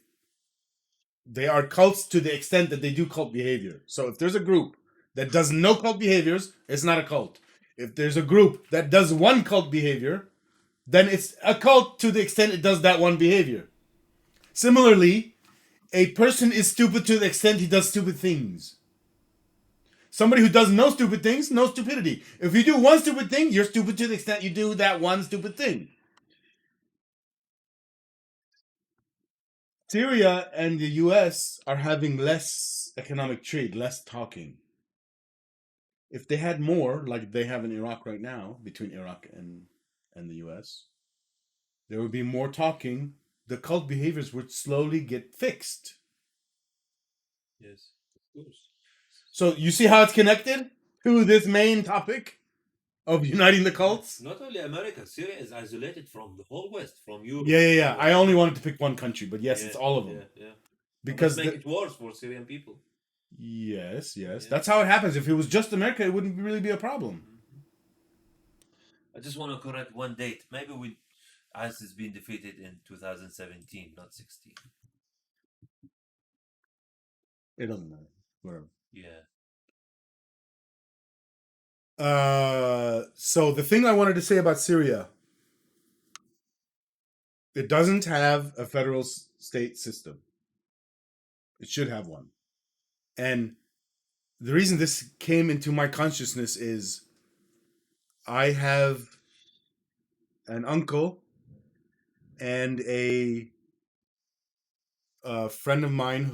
A: they are cults to the extent that they do cult behavior. So if there's a group that does no cult behaviors, it's not a cult. If there's a group that does one cult behavior, then it's a cult to the extent it does that one behavior. Similarly, a person is stupid to the extent he does stupid things. Somebody who does no stupid things, no stupidity. If you do one stupid thing, you're stupid to the extent you do that one stupid thing. Syria and the US are having less economic trade, less talking. If they had more, like they have in Iraq right now, between Iraq and the US, there would be more talking. The cult behaviors would slowly get fixed.
B: Yes, of course.
A: So you see how it's connected to this main topic of uniting the cults?
B: Not only America, Syria is isolated from the whole West, from Europe.
A: Yeah. I only wanted to pick one country, but yes,
B: Yeah,
A: it's all of them.
B: Yeah.
A: Because
B: make it worse for Syrian people.
A: Yes.
B: Yeah.
A: That's how it happens. If it was just America, it wouldn't really be a problem.
B: I just want to correct one date. Maybe ISIS has been defeated in 2017, not 16.
A: It doesn't matter. Whatever.
B: Yeah.
A: So the thing I wanted to say about Syria, it doesn't have a federal state system. It should have one. And the reason this came into my consciousness is I have an uncle and a friend of mine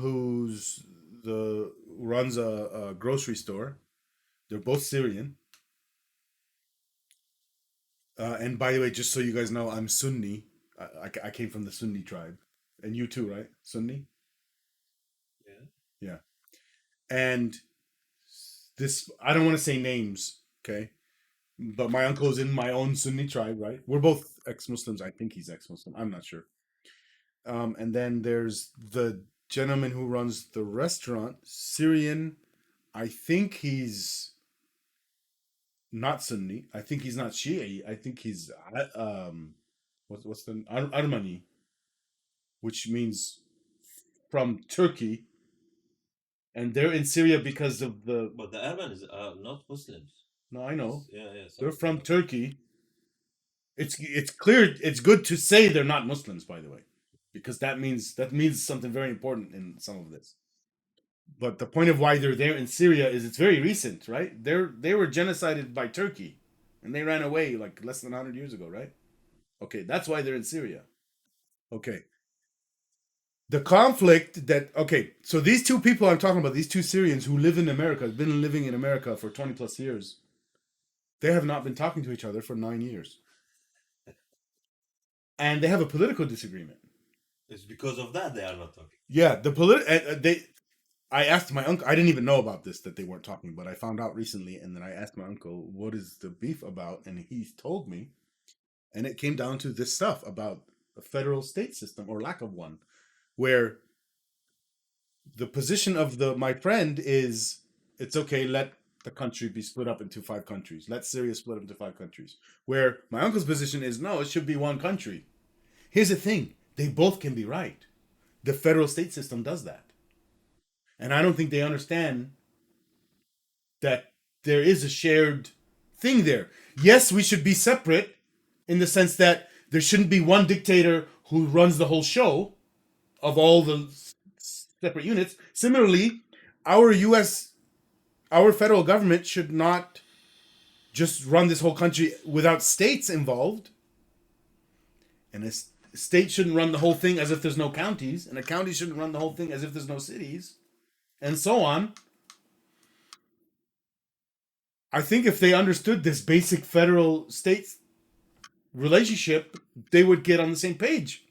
A: runs a grocery store. They're both Syrian. And by the way, just so you guys know, I'm Sunni. I came from the Sunni tribe, and you too, right? Sunni. Yeah. And this, I don't want to say names, okay? But my uncle is in my own Sunni tribe, right? We're both ex-Muslims. I think he's ex-Muslim. I'm not sure. And then there's the gentleman who runs the restaurant, Syrian. I think he's not Sunni. I think he's not Shia. I think he's what's the Armani, which means from Turkey, and they're in Syria because of the.
B: But the Armenians are not Muslims.
A: No, I know.
B: Yeah.
A: They're from Turkey. It's clear. It's good to say they're not Muslims, by the way, because that means something very important in some of this. But the point of why they're there in Syria is it's very recent, right? They were genocided by Turkey, and they ran away like less than 100 years ago, right? Okay, that's why they're in Syria. Okay. The conflict so these two people I'm talking about, these two Syrians who live in America, have been living in America for 20 plus years, they have not been talking to each other for 9 years. And they have a political disagreement.
B: It's because of that they are not talking.
A: Yeah, I asked my uncle, I didn't even know about this, that they weren't talking, but I found out recently, and then I asked my uncle, what is the beef about? And he told me, and it came down to this stuff about a federal state system, or lack of one, where the position of my friend is, it's okay, let the country be split up into 5 countries. Let Syria split up into 5 countries. Where my uncle's position is, no, it should be one country. Here's the thing, they both can be right. The federal state system does that. And I don't think they understand that there is a shared thing there. Yes, we should be separate in the sense that there shouldn't be one dictator who runs the whole show of all the separate units. Similarly, our federal government should not just run this whole country without states involved. And a state shouldn't run the whole thing as if there's no counties, and a county shouldn't run the whole thing as if there's no cities. and so on. I think if they understood this basic federal state relationship, they would get on the same page.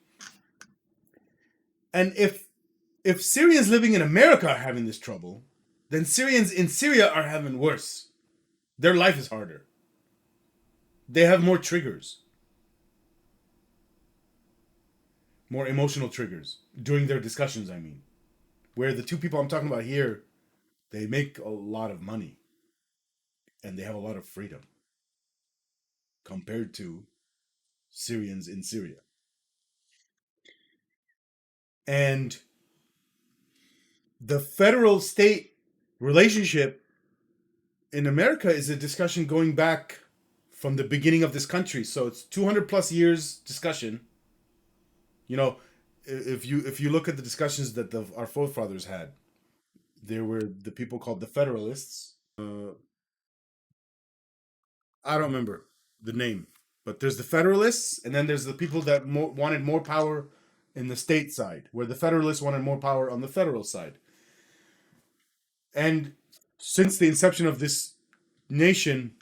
A: And if Syrians living in America are having this trouble, then Syrians in Syria are having worse. Their life is harder. They have more triggers, more emotional triggers during their discussions, I mean. Where the two people I'm talking about here, they make a lot of money and they have a lot of freedom compared to Syrians in Syria. And the federal state relationship in America is a discussion going back from the beginning of this country. So it's 200 plus years discussion. You know, if you look at the discussions that our forefathers had, there were the people called the Federalists. I don't remember the name, but there's the Federalists, and then there's the people that wanted more power in the state side, where the Federalists wanted more power on the federal side. And since the inception of this nation,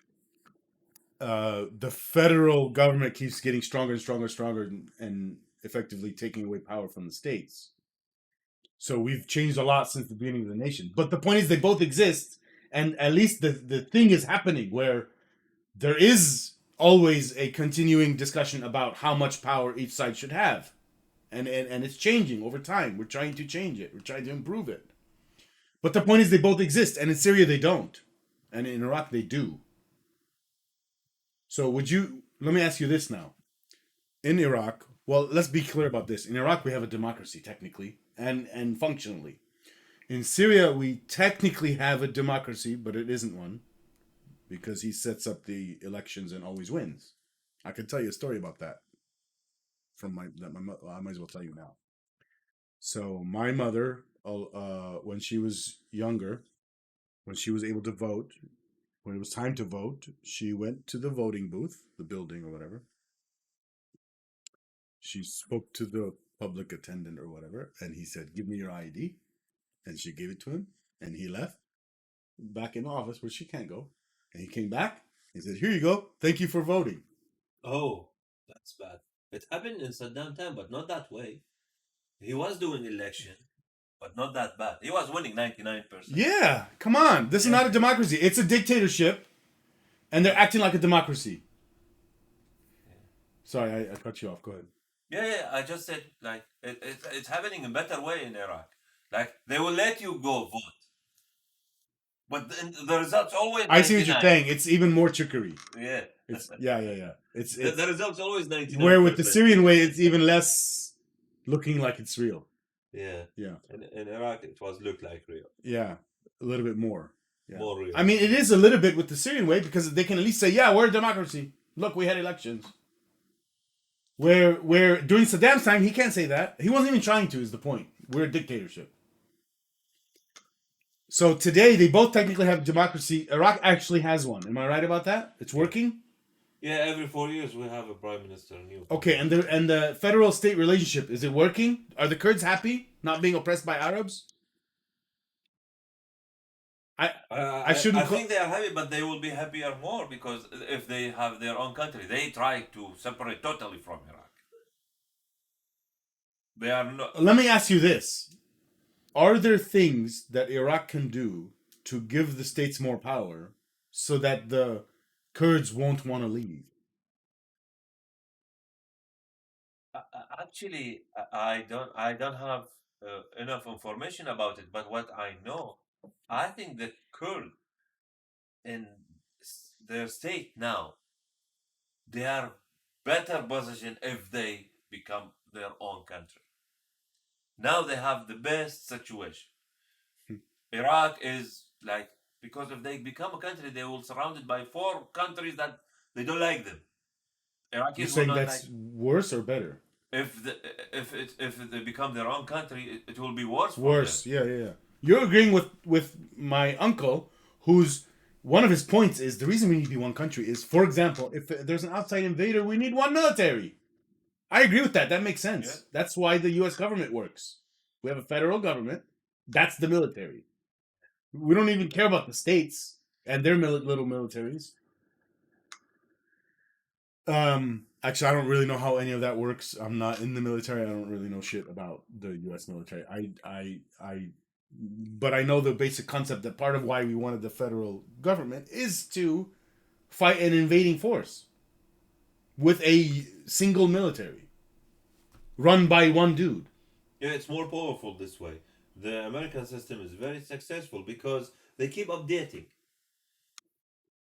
A: the federal government keeps getting stronger and stronger and stronger, and effectively taking away power from the states. So we've changed a lot since the beginning of the nation. But the point is, they both exist, and at least the thing is happening where there is always a continuing discussion about how much power each side should have. And it's changing over time. We're trying to change it. We're trying to improve it. But the point is, they both exist, and in Syria they don't, and in Iraq they do. So let me ask you this now. In Iraq, well, let's be clear about this. In Iraq, we have a democracy, technically, and functionally. In Syria, we technically have a democracy, but it isn't one, because he sets up the elections and always wins. I could tell you a story about that. I might as well tell you now. So my mother, when she was younger, when she was able to vote, when it was time to vote, she went to the voting booth, the building or whatever. She spoke to the public attendant or whatever, and he said, "Give me your ID." And she gave it to him, and he left back in the office where she can't go. And he came back and said, "Here you go. Thank you for voting."
B: Oh, that's bad. It happened in Saddam time, but not that way. He was doing election, but not that bad. He was winning 99%.
A: Yeah, come on. This is not a democracy. It's a dictatorship, and they're acting like a democracy. Sorry, I cut you off. Go ahead.
B: Yeah. I just said, like, it's happening in a better way in Iraq. Like, they will let you go vote. But the results always 99.
A: I see what you're saying. It's even more trickery.
B: Yeah.
A: Yeah. It's
B: the results always 99.
A: Where with the Syrian way, it's even less looking like it's real.
B: Yeah. In Iraq, it was looked like real.
A: Yeah, a little bit more. Yeah.
B: More real.
A: I mean, it is a little bit with the Syrian way, because they can at least say, "Yeah, we're a democracy. Look, we had elections." Where during Saddam's time, he can't say that. He wasn't even trying to, is the point. We're a dictatorship. So today, they both technically have democracy. Iraq actually has one. Am I right about that? It's working?
B: Yeah, every 4 years we have a prime minister new.
A: Okay, and the federal state relationship, is it working? Are the Kurds happy not being oppressed by Arabs?
B: I think they are happy, but they will be happier more because if they have their own country, they try to separate totally from Iraq. They are not.
A: Let me ask you this. Are there things that Iraq can do to give the states more power so that the Kurds won't want to leave?
B: Actually, I don't have enough information about it, but what I know, I think the Kurd in their state now, they are better position if they become their own country. Now they have the best situation. Iraq is like, because if they become a country, they will surrounded by 4 countries that they don't like them.
A: Iraqis You're saying that's worse or better?
B: If they become their own country, it will be worse.
A: Worse, yeah. You're agreeing with my uncle, who's one of his points is the reason we need to be one country is, for example, if there's an outside invader, we need one military. I agree with that. That makes sense. Yeah. That's why the U.S. government works. We have a federal government. That's the military. We don't even care about the states and their little militaries. Actually, I don't really know how any of that works. I'm not in the military. I don't really know shit about the U.S. military. But I know the basic concept that part of why we wanted the federal government is to fight an invading force with a single military run by one dude.
B: Yeah, it's more powerful this way. The American system is very successful because they keep updating.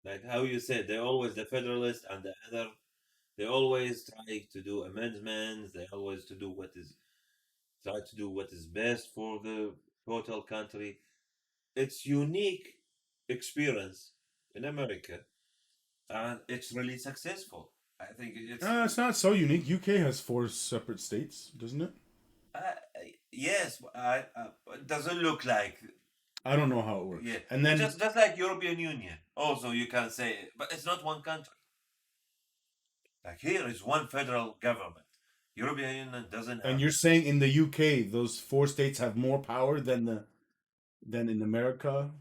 B: Like how you said, they're always the federalist and the other. They always try to do amendments. They always to do what is try to do what is best for the total country. It's unique experience in America, and it's really successful. I think
A: It's not so unique. UK has 4 separate states, doesn't it?
B: uh, yes. It doesn't look like
A: I don't know how it works.
B: yeah.
A: And then,
B: Just like European Union. Also, you can say, but it's not one country. Like here is one federal government. European Union doesn't
A: and
B: have
A: you're
B: it.
A: saying in the UK, those 4 states have more power than in America.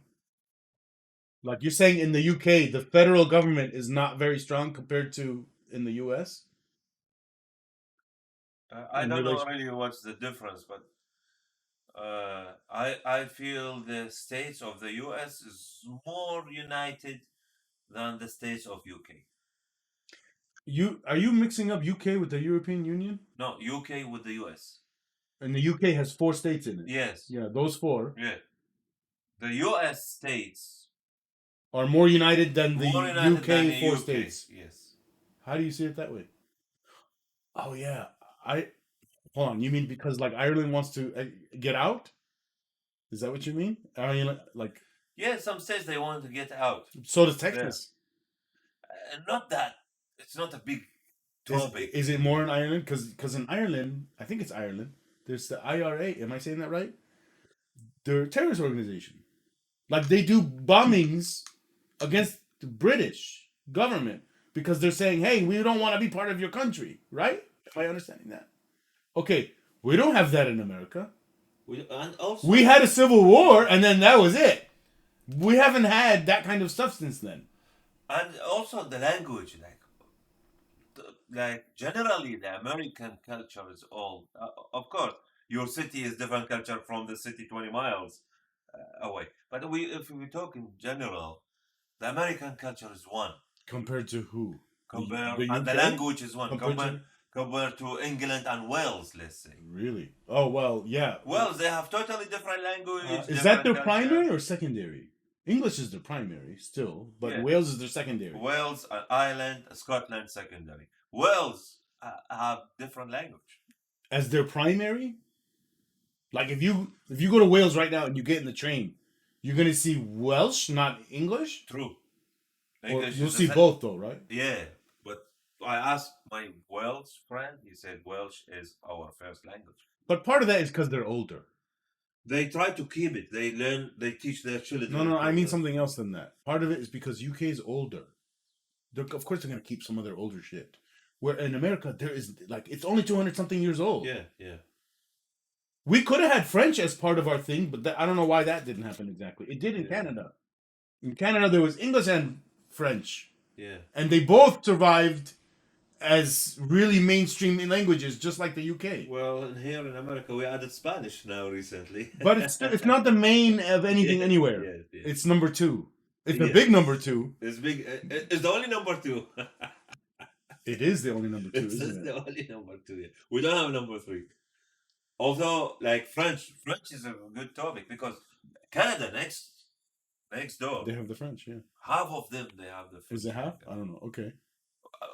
A: Like you're saying in the UK, the federal government is not very strong compared to in the US
B: I
A: in
B: don't know
A: relation.
B: really what's the difference, but I feel the states of the US is more united than the states of UK.
A: You are you mixing up UK with the European Union?
B: No, UK with the US.
A: And the UK has 4 states in it.
B: Yes.
A: Yeah, those 4
B: Yeah. The US states
A: are more united than the
B: more united than
A: UK
B: the
A: 4
B: UK.
A: states.
B: Yes.
A: How do you see it that way? Oh yeah, I hold on. You mean because like Ireland wants to get out? Is that what you mean? I mean, like
B: Yeah, some states they want to get out.
A: so does
B: There.
A: Texas.
B: Not that it's not a big topic.
A: Is it more in Ireland? Because in Ireland, I think it's Ireland. There's the IRA. Am I saying that right? They're a terrorist organization. Like they do bombings against the British government because they're saying, "Hey, we don't want to be part of your country." Right? Am I understanding that? Okay, we don't have that in America.
B: And also
A: We had a civil war, and then that was it. We haven't had that kind of stuff since then.
B: the language, like generally the American culture is all. Of course, your city is different culture from the city 20 miles away. But if we talk in general, the American culture is one.
A: Compared to who?
B: Compare
A: The
B: and the
A: UK?
B: language is one.
A: Compared to
B: Compared to England and Wales, let's say.
A: really? Oh well, yeah.
B: Wales, they have totally different language,
A: Is that
B: different
A: their
B: culture.
A: primary or secondary? English is their primary still, but
B: Yeah.
A: Wales is their secondary.
B: Wales, Ireland, Scotland, secondary. Wales have different language.
A: As their primary? Like if you go to Wales right now and you get in the train, you're gonna see Welsh, not English?
B: True.
A: Or
B: English
A: you'll
B: is
A: see both though, right?
B: yeah, but I asked my Welsh friend. He said Welsh is our first language.
A: But part of that is because they're older.
B: They try to keep it. They learn. They teach their children.
A: No, I mean something else than that. Part of it is because UK is older. Of course, they're gonna keep some of their older shit. Where in America, there is like it's only 200 something years old.
B: Yeah, yeah.
A: We could have had French as part of our thing, but I don't know why that didn't happen exactly. It did in
B: Yeah.
A: Canada. In Canada, there was English and French,
B: Yeah.
A: and they both survived as really mainstream languages, just like the UK.
B: Well, here in America, we added Spanish now recently.
A: But it's not the main of anything anywhere.
B: Yeah, yeah.
A: It's number 2. It's a
B: Yeah.
A: big number 2.
B: It's big. It's the only number 2.
A: It is the only number 2,
B: It's
A: isn't it?
B: the only number 2. Yeah. We don't have number 3. Although, like French is a good topic because Canada next door.
A: They have the French, yeah.
B: Half of them they have the.
A: Is it half?
B: French.
A: I don't know. Okay.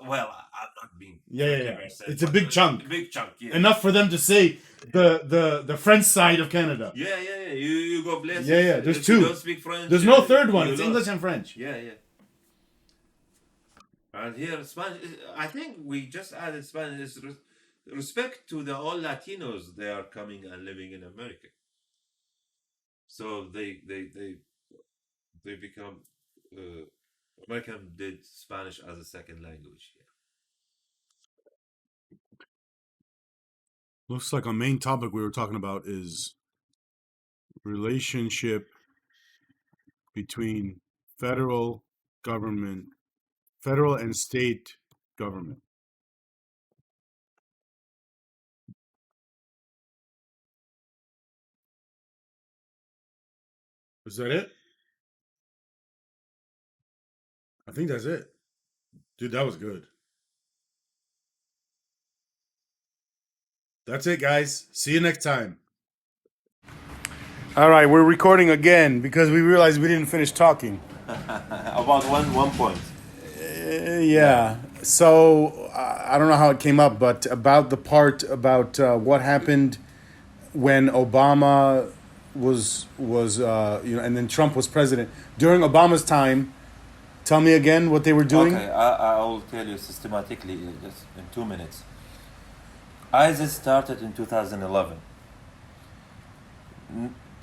B: Well, I'm not being.
A: Yeah.
B: 50%,
A: It's a
B: but
A: big chunk.
B: Big chunk, yeah.
A: Enough for them to say the French side of Canada.
B: Yeah. You go places.
A: Yeah. There's
B: if
A: 2.
B: You don't speak French.
A: There's no third one.
B: you
A: It's
B: don't-
A: English and French.
B: Yeah. And here, Spanish. I think we just added Spanish. Respect to the all Latinos, they are coming and living in America. So they become American did Spanish as a second language. Yeah.
A: Looks like our main topic we were talking about is relationship between federal government, federal and state government. Was that it? I think that's it. Dude, that was good. That's it, guys. See you next time. All right, we're recording again because we realized we didn't finish talking.
B: About one point.
A: Yeah. So I don't know how it came up, but about the part about what happened when Obama was and then Trump was president during Obama's time. Tell me again what they were doing.
B: Okay, I will tell you systematically just in 2 minutes. ISIS started in 2011.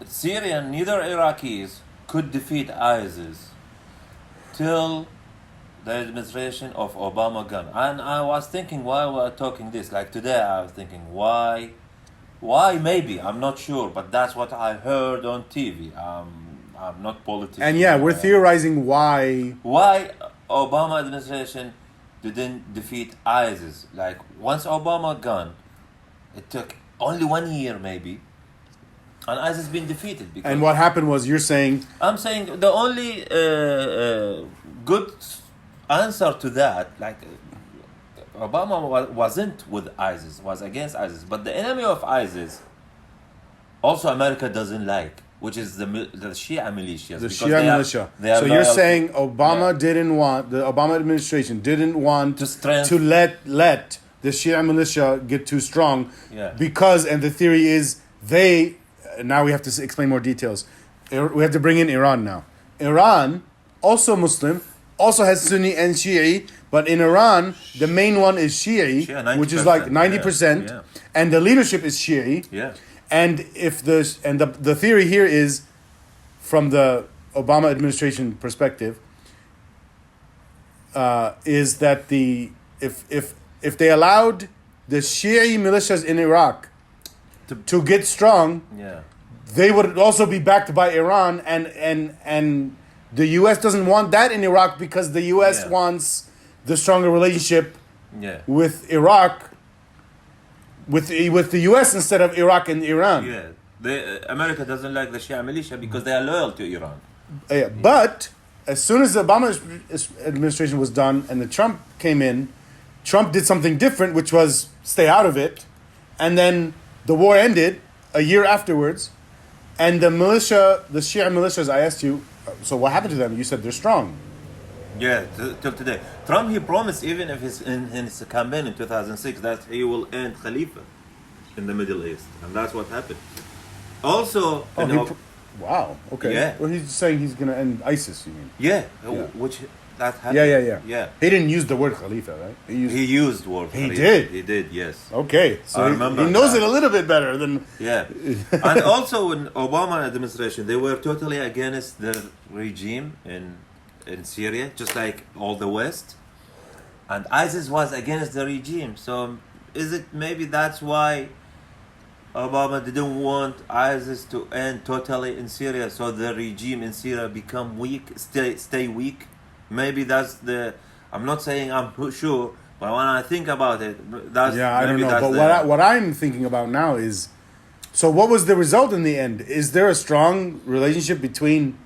B: Syria, neither Iraqis could defeat ISIS till the administration of Obama gone. And I was thinking while we were talking this, like today I was thinking why maybe, I'm not sure, but that's what I heard on TV. I'm not politician.
A: And yeah, we're theorizing why
B: Obama administration didn't defeat ISIS. Like once Obama gone, it took only 1 year maybe, and ISIS been defeated. Because
A: and what happened was, you're saying,
B: I'm saying the only good answer to that, like Obama wasn't with ISIS, was against ISIS, but the enemy of ISIS, also America doesn't like, which is the Shia militias.
A: The Shia militia. So you're saying Obama didn't want, the Obama administration didn't want to let the Shia militia get too strong, because, and the theory is now we have to explain more details. We have to bring in Iran now. Iran, also Muslim, also has Sunni and Shi'i, but in Iran, the main one is Shi'i, which is like 90%, and the leadership is Shi'i.
B: Yeah.
A: And the theory here is, from the Obama administration perspective, is that if they allowed the Shi'i militias in Iraq to get strong, they would also be backed by Iran, and the U.S. doesn't want that in Iraq because the U.S. wants the stronger relationship with Iraq, with the U.S. instead of Iraq and Iran.
B: Yeah, America doesn't like the Shia militia because they are loyal to Iran.
A: But as soon as the Obama administration was done and the Trump came in, Trump did something different, which was stay out of it, and then the war ended a year afterwards, and the Shia militias, I asked you, so what happened to them? You said they're strong.
B: Yeah, till today. Trump, he promised, even if in his campaign in 2006, that he will end Khalifa in the Middle East. And that's what happened. Also...
A: wow, okay.
B: Yeah.
A: Well, he's saying he's going to end ISIS, you mean?
B: Yeah, which that happened.
A: Yeah. He didn't use the word Khalifa, right?
B: He used the word Khalifa.
A: He did?
B: He did, yes.
A: Okay, so he knows it a little bit better than...
B: Yeah. And also in Obama administration, they were totally against the regime in Syria, just like all the West. And ISIS was against the regime. So is it maybe that's why Obama didn't want ISIS to end totally in Syria, so the regime in Syria become weak, stay weak? Maybe that's the... I'm not saying I'm sure, but when I think about it, that's...
A: Yeah, I don't know. But what I'm thinking about now is... So what was the result in the end? Is there a strong relationship between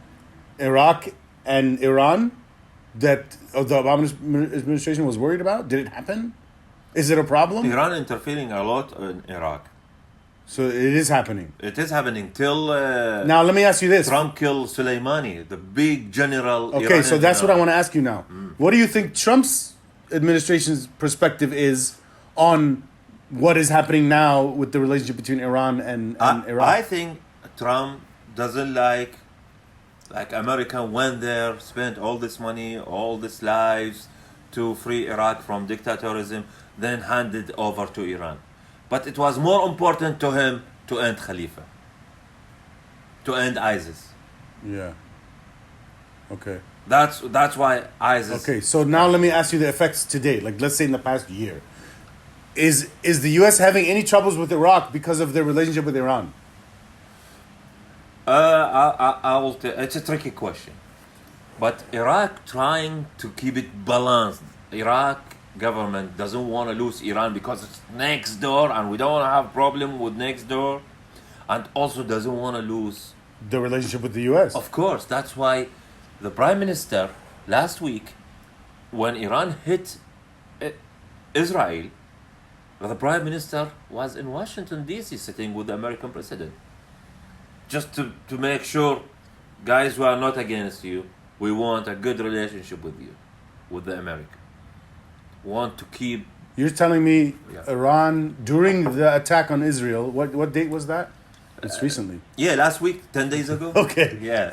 A: Iraq and Iran that the Obama administration was worried about? Did it happen? Is it a problem?
B: Iran interfering a lot in Iraq.
A: So it is happening.
B: It is happening till...
A: now, let me ask you this.
B: Trump killed Soleimani, the big general...
A: Okay, so that's what I want to ask you now. What do you think Trump's administration's perspective is on what is happening now with the relationship between Iran and Iraq?
B: I think Trump doesn't like America went there, spent all this money, all these lives to free Iraq from dictatorism, then handed over to Iran. But it was more important to him to end Khalifa, to end ISIS.
A: Yeah. Okay.
B: That's why ISIS...
A: Okay, so now let me ask you the effects today. Like, let's say in the past year. Is the U.S. having any troubles with Iraq because of their relationship with Iran?
B: I will it's a tricky question. But Iraq trying to keep it balanced. Iraq government doesn't want to lose Iran because it's next door and we don't want to have problem with next door. And also doesn't want to lose.
A: The relationship with the U.S.
B: Of course, that's why the Prime Minister last week, when Iran hit Israel, the Prime Minister was in Washington, D.C. sitting with the American President. Just to make sure, guys, we are not against you. We want a good relationship with you, with the America. Want to keep...
A: You're telling me
B: Yeah.
A: Iran, during the attack on Israel, what date was that? It's recently.
B: Yeah, last week, 10 days ago.
A: Okay.
B: Yeah,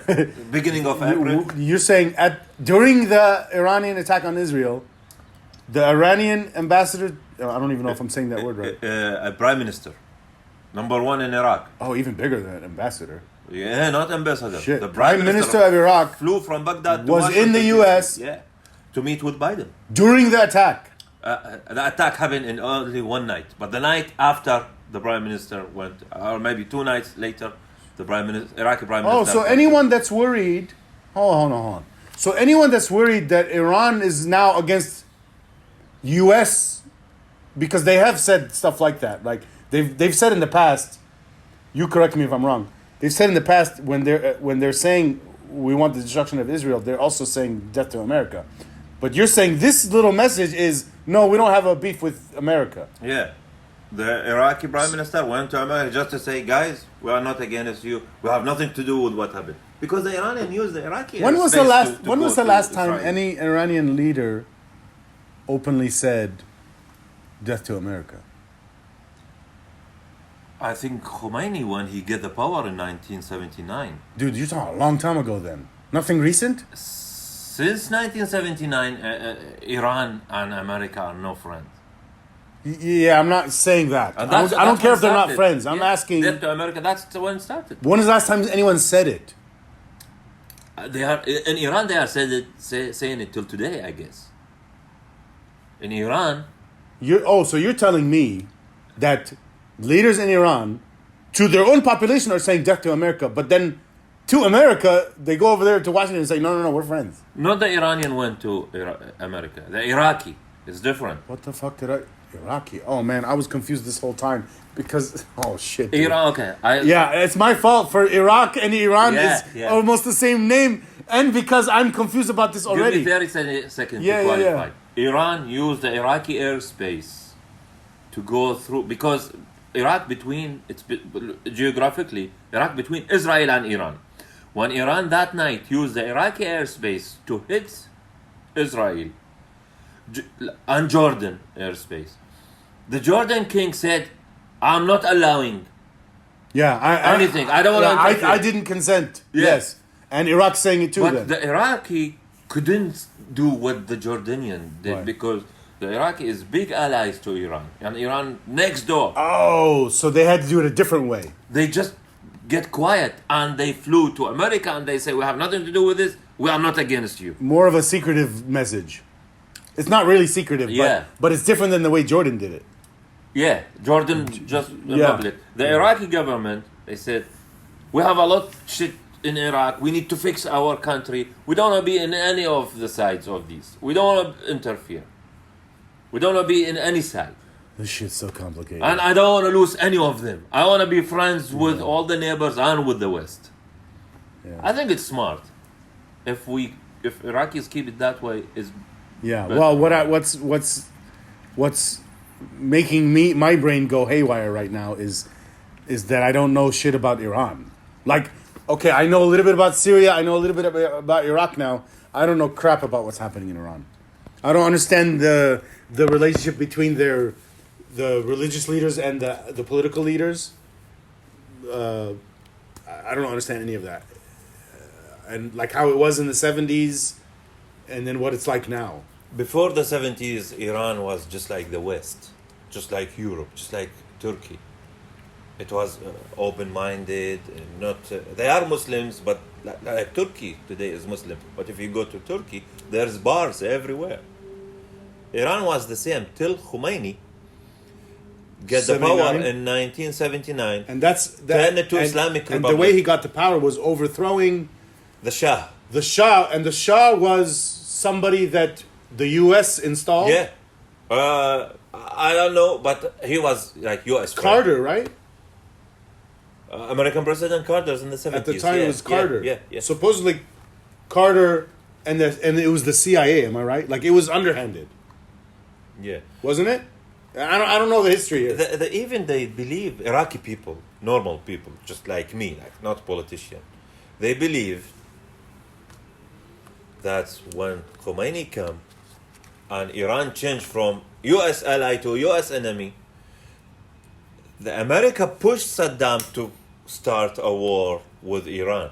B: beginning of April.
A: You're saying during the Iranian attack on Israel, the Iranian ambassador, I don't even know if I'm saying that word right.
B: A Prime Minister. Number one in Iraq.
A: Oh, even bigger than ambassador.
B: Yeah, not ambassador.
A: Shit.
B: The
A: Prime Minister of Iraq
B: flew from Baghdad to
A: was
B: Washington,
A: in the
B: D.C.
A: US.
B: Yeah, to meet with Biden.
A: During the attack.
B: The attack happened in only one night, but the night after the Prime Minister went, or maybe 2 nights later, the Iraqi Prime Minister.
A: Oh, so anyone that's worried, hold on. So anyone that's worried that Iran is now against U.S. because they have said stuff like that, like they've said in the past. You correct me if I'm wrong. They've said in the past when they're saying we want the destruction of Israel, they're also saying death to America. But you're saying this little message is no, we don't have a beef with America.
B: Yeah. The Iraqi Prime Minister went to America just to say, guys, we are not against you. We have nothing to do with what happened. Because the Iranian used the Iraqi
A: When was the last time
B: Israel.
A: any Iranian leader openly said death to America?
B: I think Khomeini, when he get the power in 1979.
A: Dude, you're talking a long time ago then. Nothing recent?
B: Since 1979, Iran and America are no friends.
A: Yeah, I'm not saying that.
B: And
A: I don't care
B: when
A: if they're not
B: started.
A: friends. I'm
B: Yeah,
A: asking,
B: death to America, that's when it started.
A: when was the last time anyone said it?
B: They are in Iran. They are saying it till today, I guess. In Iran,
A: So you're telling me that leaders in Iran, to their own population, are saying death to America, but then to America, they go over there to Washington and say, no, we're friends.
B: not the Iranian went to America. The Iraqi is different.
A: What the fuck did I... Iraqi. Oh, man, I was confused this whole time because... Oh, shit. Dude.
B: Iran, okay.
A: Yeah, it's my fault for Iraq and Iran
B: Yeah,
A: is
B: yeah.
A: almost the same name, and because I'm confused about this already.
B: Give me 30 seconds
A: Yeah,
B: to
A: yeah,
B: qualify.
A: yeah.
B: Iran used the Iraqi airspace to go through, because Iraq geographically, Iraq between Israel and Iran. When Iran that night used the Iraqi airspace to hit Israel and Jordan airspace, the Jordan king said, I'm not allowing
A: Yeah,
B: anything. I don't want to interfere.
A: I didn't consent.
B: Yeah.
A: Yes. And Iraq's saying it too
B: But
A: then.
B: the Iraqi couldn't do what the Jordanian did
A: Right.
B: because the Iraqi is big allies to Iran, and Iran next door.
A: Oh, so they had to do it a different way.
B: They just get quiet and they flew to America and they say, we have nothing to do with this. We are not against you.
A: More of a secretive message. It's not really secretive,
B: Yeah.
A: but it's different than the way Jordan did it.
B: Yeah, Jordan just
A: Yeah.
B: public. The Iraqi government, they said, we have a lot of shit in Iraq. We need to fix our country. We don't want to be in any of the sides of these. We don't want to interfere. We don't want to be in any side.
A: This shit's so complicated.
B: And I don't want to lose any of them. I want to be friends with all the neighbors and with the West.
A: Yeah.
B: I think it's smart. If Iraqis keep it that way, is
A: Yeah.
B: But-
A: Well, what's making my brain go haywire right now is that I don't know shit about Iran. Like, okay, I know a little bit about Syria. I know a little bit about Iraq now. I don't know crap about what's happening in Iran. I don't understand the relationship between the religious leaders and the political leaders. I don't understand any of that. And like how it was in the 70s and then what it's like now.
B: before the 70s, Iran was just like the West, just like Europe, just like Turkey. It was open-minded, not. They are Muslims, but like Turkey today is Muslim. But if you go to Turkey, there's bars everywhere. Iran was the same till Khomeini get the power
A: 79.
B: in 1979.
A: And that's
B: Turn it to Islamic
A: and
B: Republic.
A: the way he got to power was overthrowing
B: The Shah.
A: the Shah, and the Shah was somebody that the U.S. installed.
B: Yeah. I don't know, but he was like U.S. friend.
A: Carter, right?
B: American President Carter's in the 70s.
A: At the time, it was Carter.
B: Yeah.
A: Supposedly, Carter and it was the CIA. Am I right? Like it was underhanded,
B: Yeah.
A: wasn't it? I don't know the history here.
B: Even they believe, Iraqi people, normal people, just like me, like not politicians, they believe that when Khomeini came and Iran changed from U.S. ally to U.S. enemy, the America pushed Saddam to start a war with Iran.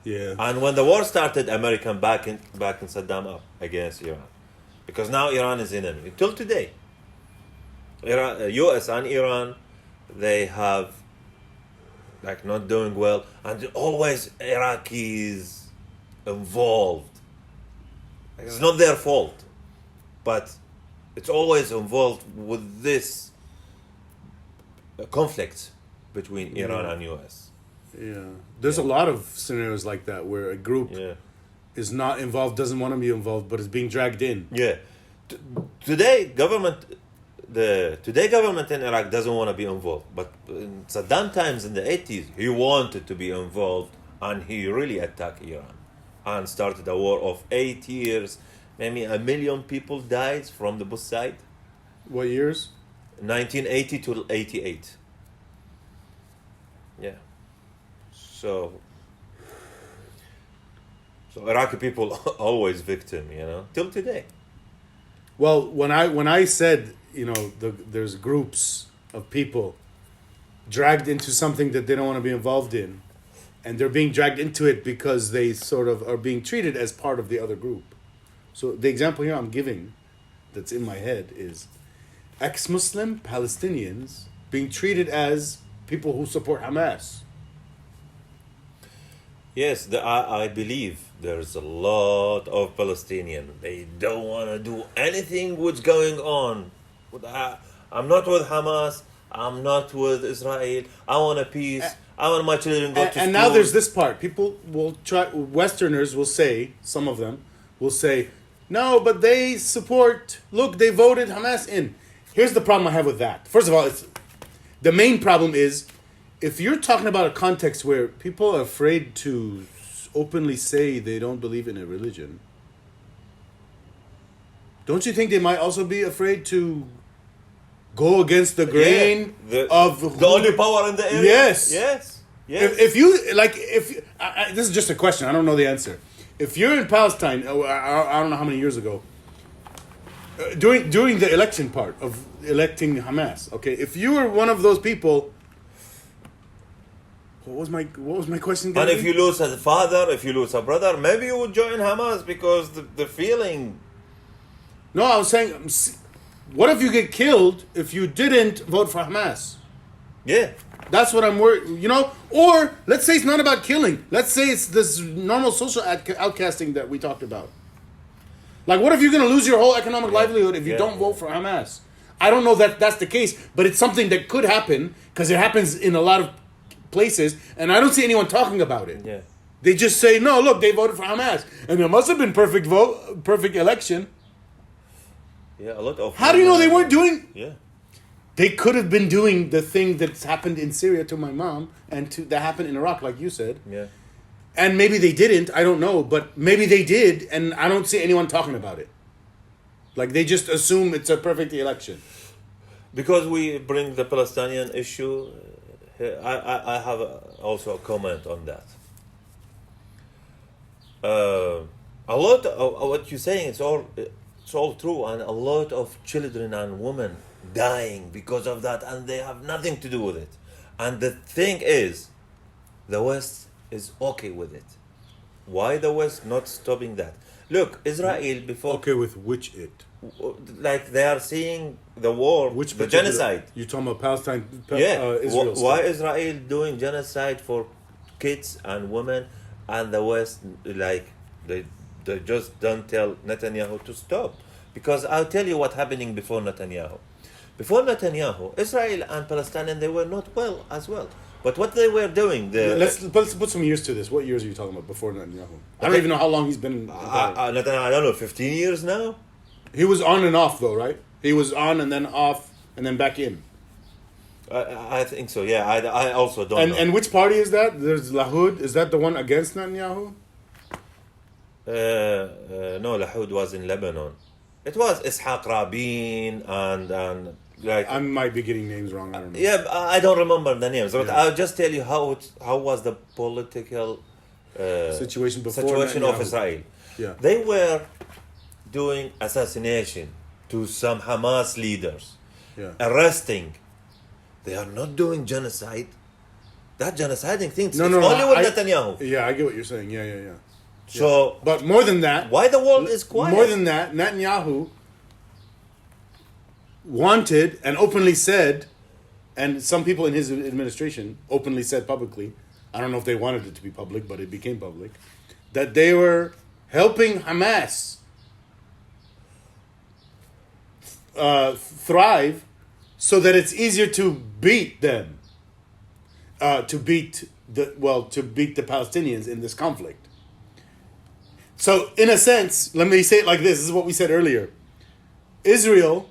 A: Yeah.
B: And when the war started, American backing Saddam up against Iran, because now Iran is enemy till today. U.S. and Iran, they have like not doing well, and always Iraqis involved. It's not their fault, but it's always involved with this conflict between Iran and U.S.
A: Yeah. There's a lot of scenarios like that where a group is not involved, doesn't want to be involved, but is being dragged in.
B: Yeah. Today, government in Iraq doesn't want to be involved, but in Saddam times in the 80s, he wanted to be involved, and he really attacked Iran and started a war of 8 years. Maybe 1 million people died from the both side.
A: What years?
B: 1980 to 88. Yeah. So Iraqi people always victim, till today.
A: Well, when I said, there's groups of people dragged into something that they don't want to be involved in, and they're being dragged into it because they sort of are being treated as part of the other group. So the example here I'm giving that's in my head is ex-Muslim Palestinians being treated as people who support Hamas.
B: Yes, I believe there's a lot of Palestinians. They don't want to do anything what's going on. I'm not with Hamas. I'm not with Israel. I want a peace. I want my children to go to school.
A: And now there's this part. People will try, Westerners will say, some of them will say, no, but they support, look, they voted Hamas in. Here's the problem I have with that. First of all, the main problem is, if you're talking about a context where people are afraid to openly say they don't believe in a religion, don't you think they might also be afraid to go against the grain of
B: the only power in the area?
A: Yes. If you this is just a question. I don't know the answer. If you're in Palestine, I don't know how many years ago, during the election part of electing Hamas, okay, if you were one of those people, what was my question again?
B: And if you lose a father, if you lose a brother, maybe you would join Hamas because the feeling.
A: No, I was saying, what if you get killed if you didn't vote for Hamas?
B: Yeah.
A: That's what I'm worried, Or let's say it's not about killing. Let's say it's this normal social outcasting that we talked about. Like, what if you're going to lose your whole economic livelihood if you don't vote for Hamas? I don't know that that's the case, but it's something that could happen because it happens in a lot of places, and I don't see anyone talking about it.
B: Yeah.
A: They just say, no, look, they voted for Hamas, and there must have been perfect election.
B: Yeah, a lot of.
A: How do you know they weren't doing?
B: Yeah.
A: They could have been doing the thing that's happened in Syria to my mom and that happened in Iraq, like you said.
B: Yeah.
A: And maybe they didn't, I don't know, but maybe they did, and I don't see anyone talking about it. Like, they just assume it's a perfect election.
B: Because we bring the Palestinian issue, I have also a comment on that. A lot of what you're saying, it's all true, and a lot of children and women dying because of that, and they have nothing to do with it. And the thing is, the West is okay with it. Why the West not stopping that? Look, Israel before.
A: Okay, with which it?
B: Like they are seeing the war, the genocide.
A: You're talking about Palestine,
B: Why
A: Israel stuff.
B: Israel doing genocide for kids and women, and the West, like, they just don't tell Netanyahu to stop? Because I'll tell you what happening before Netanyahu. Before Netanyahu, Israel and Palestinian, they were not well as well. But what they were doing,
A: let's put some years to this. What years are you talking about before Netanyahu? I don't even know how long he's been in power.
B: I don't know, 15 years now?
A: He was on and off though, right? He was on and then off and then back in.
B: I think so, yeah. I also don't know.
A: And which party is that? There's Lahud. Is that the one against Netanyahu?
B: No, Lahud was in Lebanon. It was Ishaq Rabin and like...
A: I might be getting names wrong. I don't know.
B: Yeah, I don't remember the names. But
A: Yeah.
B: I'll just tell you how was the political
A: Situation before
B: situation of
A: Netanyahu.
B: Israel.
A: Yeah.
B: They were doing assassination to some Hamas leaders,
A: Yeah.
B: arresting. They are not doing genocide. That genociding thing is
A: No,
B: only with Netanyahu.
A: Yeah, I get what you're saying. Yeah.
B: So
A: But more than that,
B: why the world is quiet?
A: more than that, Netanyahu wanted and openly said, and some people in his administration openly said publicly, I don't know if they wanted it to be public, but it became public, that they were helping Hamas thrive so that it's easier to beat them, to beat the Palestinians in this conflict. So, in a sense, let me say it like this is what we said earlier. Israel,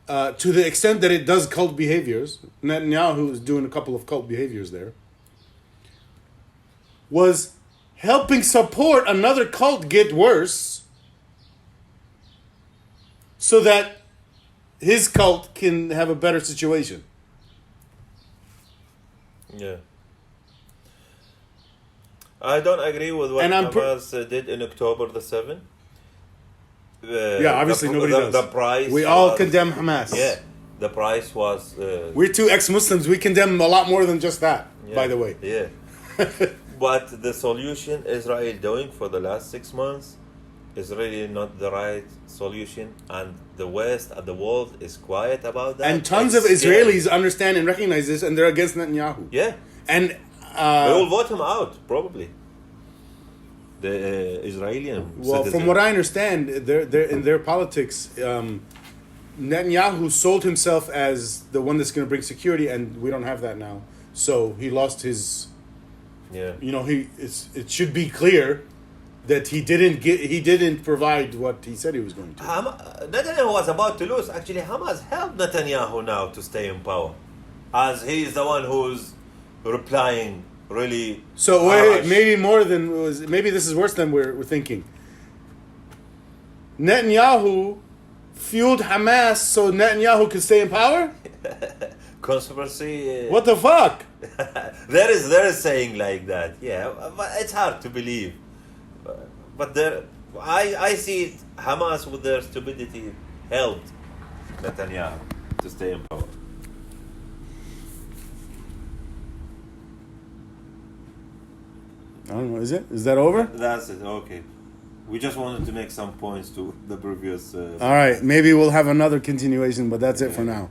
A: to the extent that it does cult behaviors, Netanyahu is doing a couple of cult behaviors there, was helping support another cult get worse so that his cult can have a better situation.
B: Yeah. I don't agree with what Hamas did in October the 7th.
A: Yeah, obviously nobody does.
B: The price.
A: We all condemn Hamas.
B: Yeah, the price was.
A: We're two ex-Muslims. We condemn a lot more than just that.
B: Yeah,
A: by the way.
B: Yeah. But the solution Israel doing for the last 6 months is really not the right solution, and the West and the world is quiet about that.
A: And tons of Israelis understand and recognize this, and they're against Netanyahu.
B: Yeah.
A: And
B: they will vote him out probably. The Israeli
A: well, from what I understand, they're in their politics, Netanyahu sold himself as the one that's going to bring security, and we don't have that now. So he lost his.
B: Yeah.
A: You know, it should be clear that he didn't provide what he said he was going to.
B: Netanyahu was about to lose. Actually, Hamas helped Netanyahu now to stay in power, as he is the one who's replying. Really.
A: So wait, maybe this is worse than we're thinking. Netanyahu fueled Hamas so Netanyahu could stay in power?
B: Conspiracy.
A: What the fuck?
B: there is saying like that. Yeah, but it's hard to believe. But I see Hamas with their stupidity helped Netanyahu to stay in power.
A: I don't know. Is it? Is that over?
B: That's it. Okay. We just wanted to make some points to the previous.
A: All right. Maybe we'll have another continuation, but that's it for now.